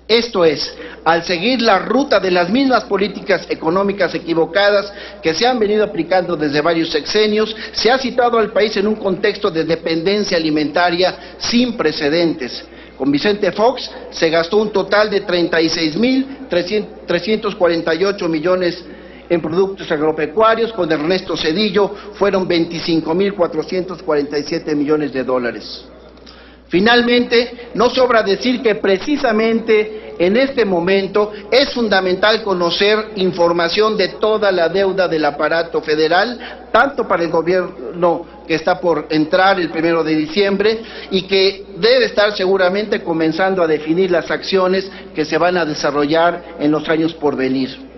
Esto es, al seguir la ruta de las mismas políticas económicas equivocadas que se han venido aplicando desde varios sexenios, se ha situado al país en un contexto de dependencia alimentaria sin precedentes. Con Vicente Fox se gastó un total de 36.348 millones en productos agropecuarios, con Ernesto Zedillo fueron 25.447 millones de dólares. Finalmente, no sobra decir que precisamente en este momento es fundamental conocer información de toda la deuda del aparato federal, tanto para el gobierno que está por entrar el 1 de diciembre y que debe estar seguramente comenzando a definir las acciones que se van a desarrollar en los años por venir,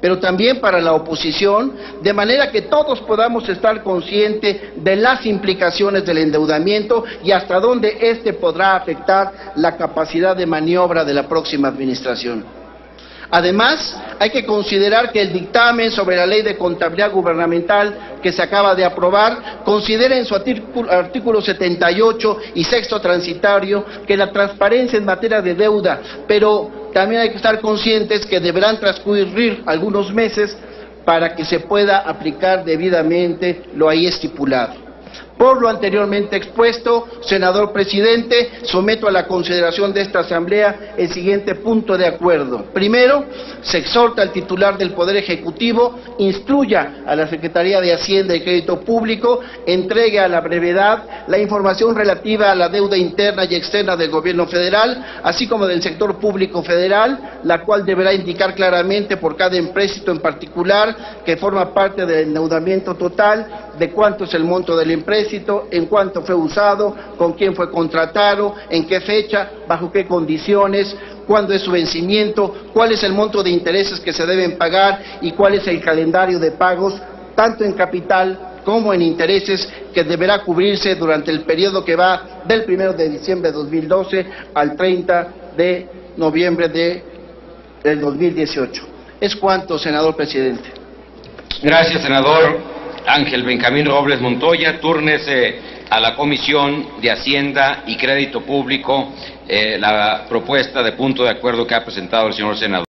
pero también para la oposición, de manera que todos podamos estar conscientes de las implicaciones del endeudamiento y hasta dónde éste podrá afectar la capacidad de maniobra de la próxima administración. Además, hay que considerar que el dictamen sobre la Ley de Contabilidad Gubernamental que se acaba de aprobar considera en su artículo 78 y sexto transitorio que la transparencia en materia de deuda, pero también hay que estar conscientes que deberán transcurrir algunos meses para que se pueda aplicar debidamente lo ahí estipulado. Por lo anteriormente expuesto, senador presidente, someto a la consideración de esta Asamblea el siguiente punto de acuerdo. Primero, se exhorta al titular del Poder Ejecutivo, instruya a la Secretaría de Hacienda y Crédito Público, entregue a la brevedad la información relativa a la deuda interna y externa del Gobierno federal, así como del sector público federal, la cual deberá indicar claramente por cada empréstito en particular que forma parte del endeudamiento total, de cuánto es el monto del empréstito, en cuánto fue usado, con quién fue contratado, en qué fecha, bajo qué condiciones, cuándo es su vencimiento, cuál es el monto de intereses que se deben pagar y cuál es el calendario de pagos, tanto en capital como en intereses, que deberá cubrirse durante el periodo que va del 1 de diciembre de 2012 al 30 de noviembre del 2018. ¿Es cuánto, senador presidente? Gracias, senador Ángel Benjamín Robles Montoya. Túrnese a la Comisión de Hacienda y Crédito Público la propuesta de punto de acuerdo que ha presentado el señor senador.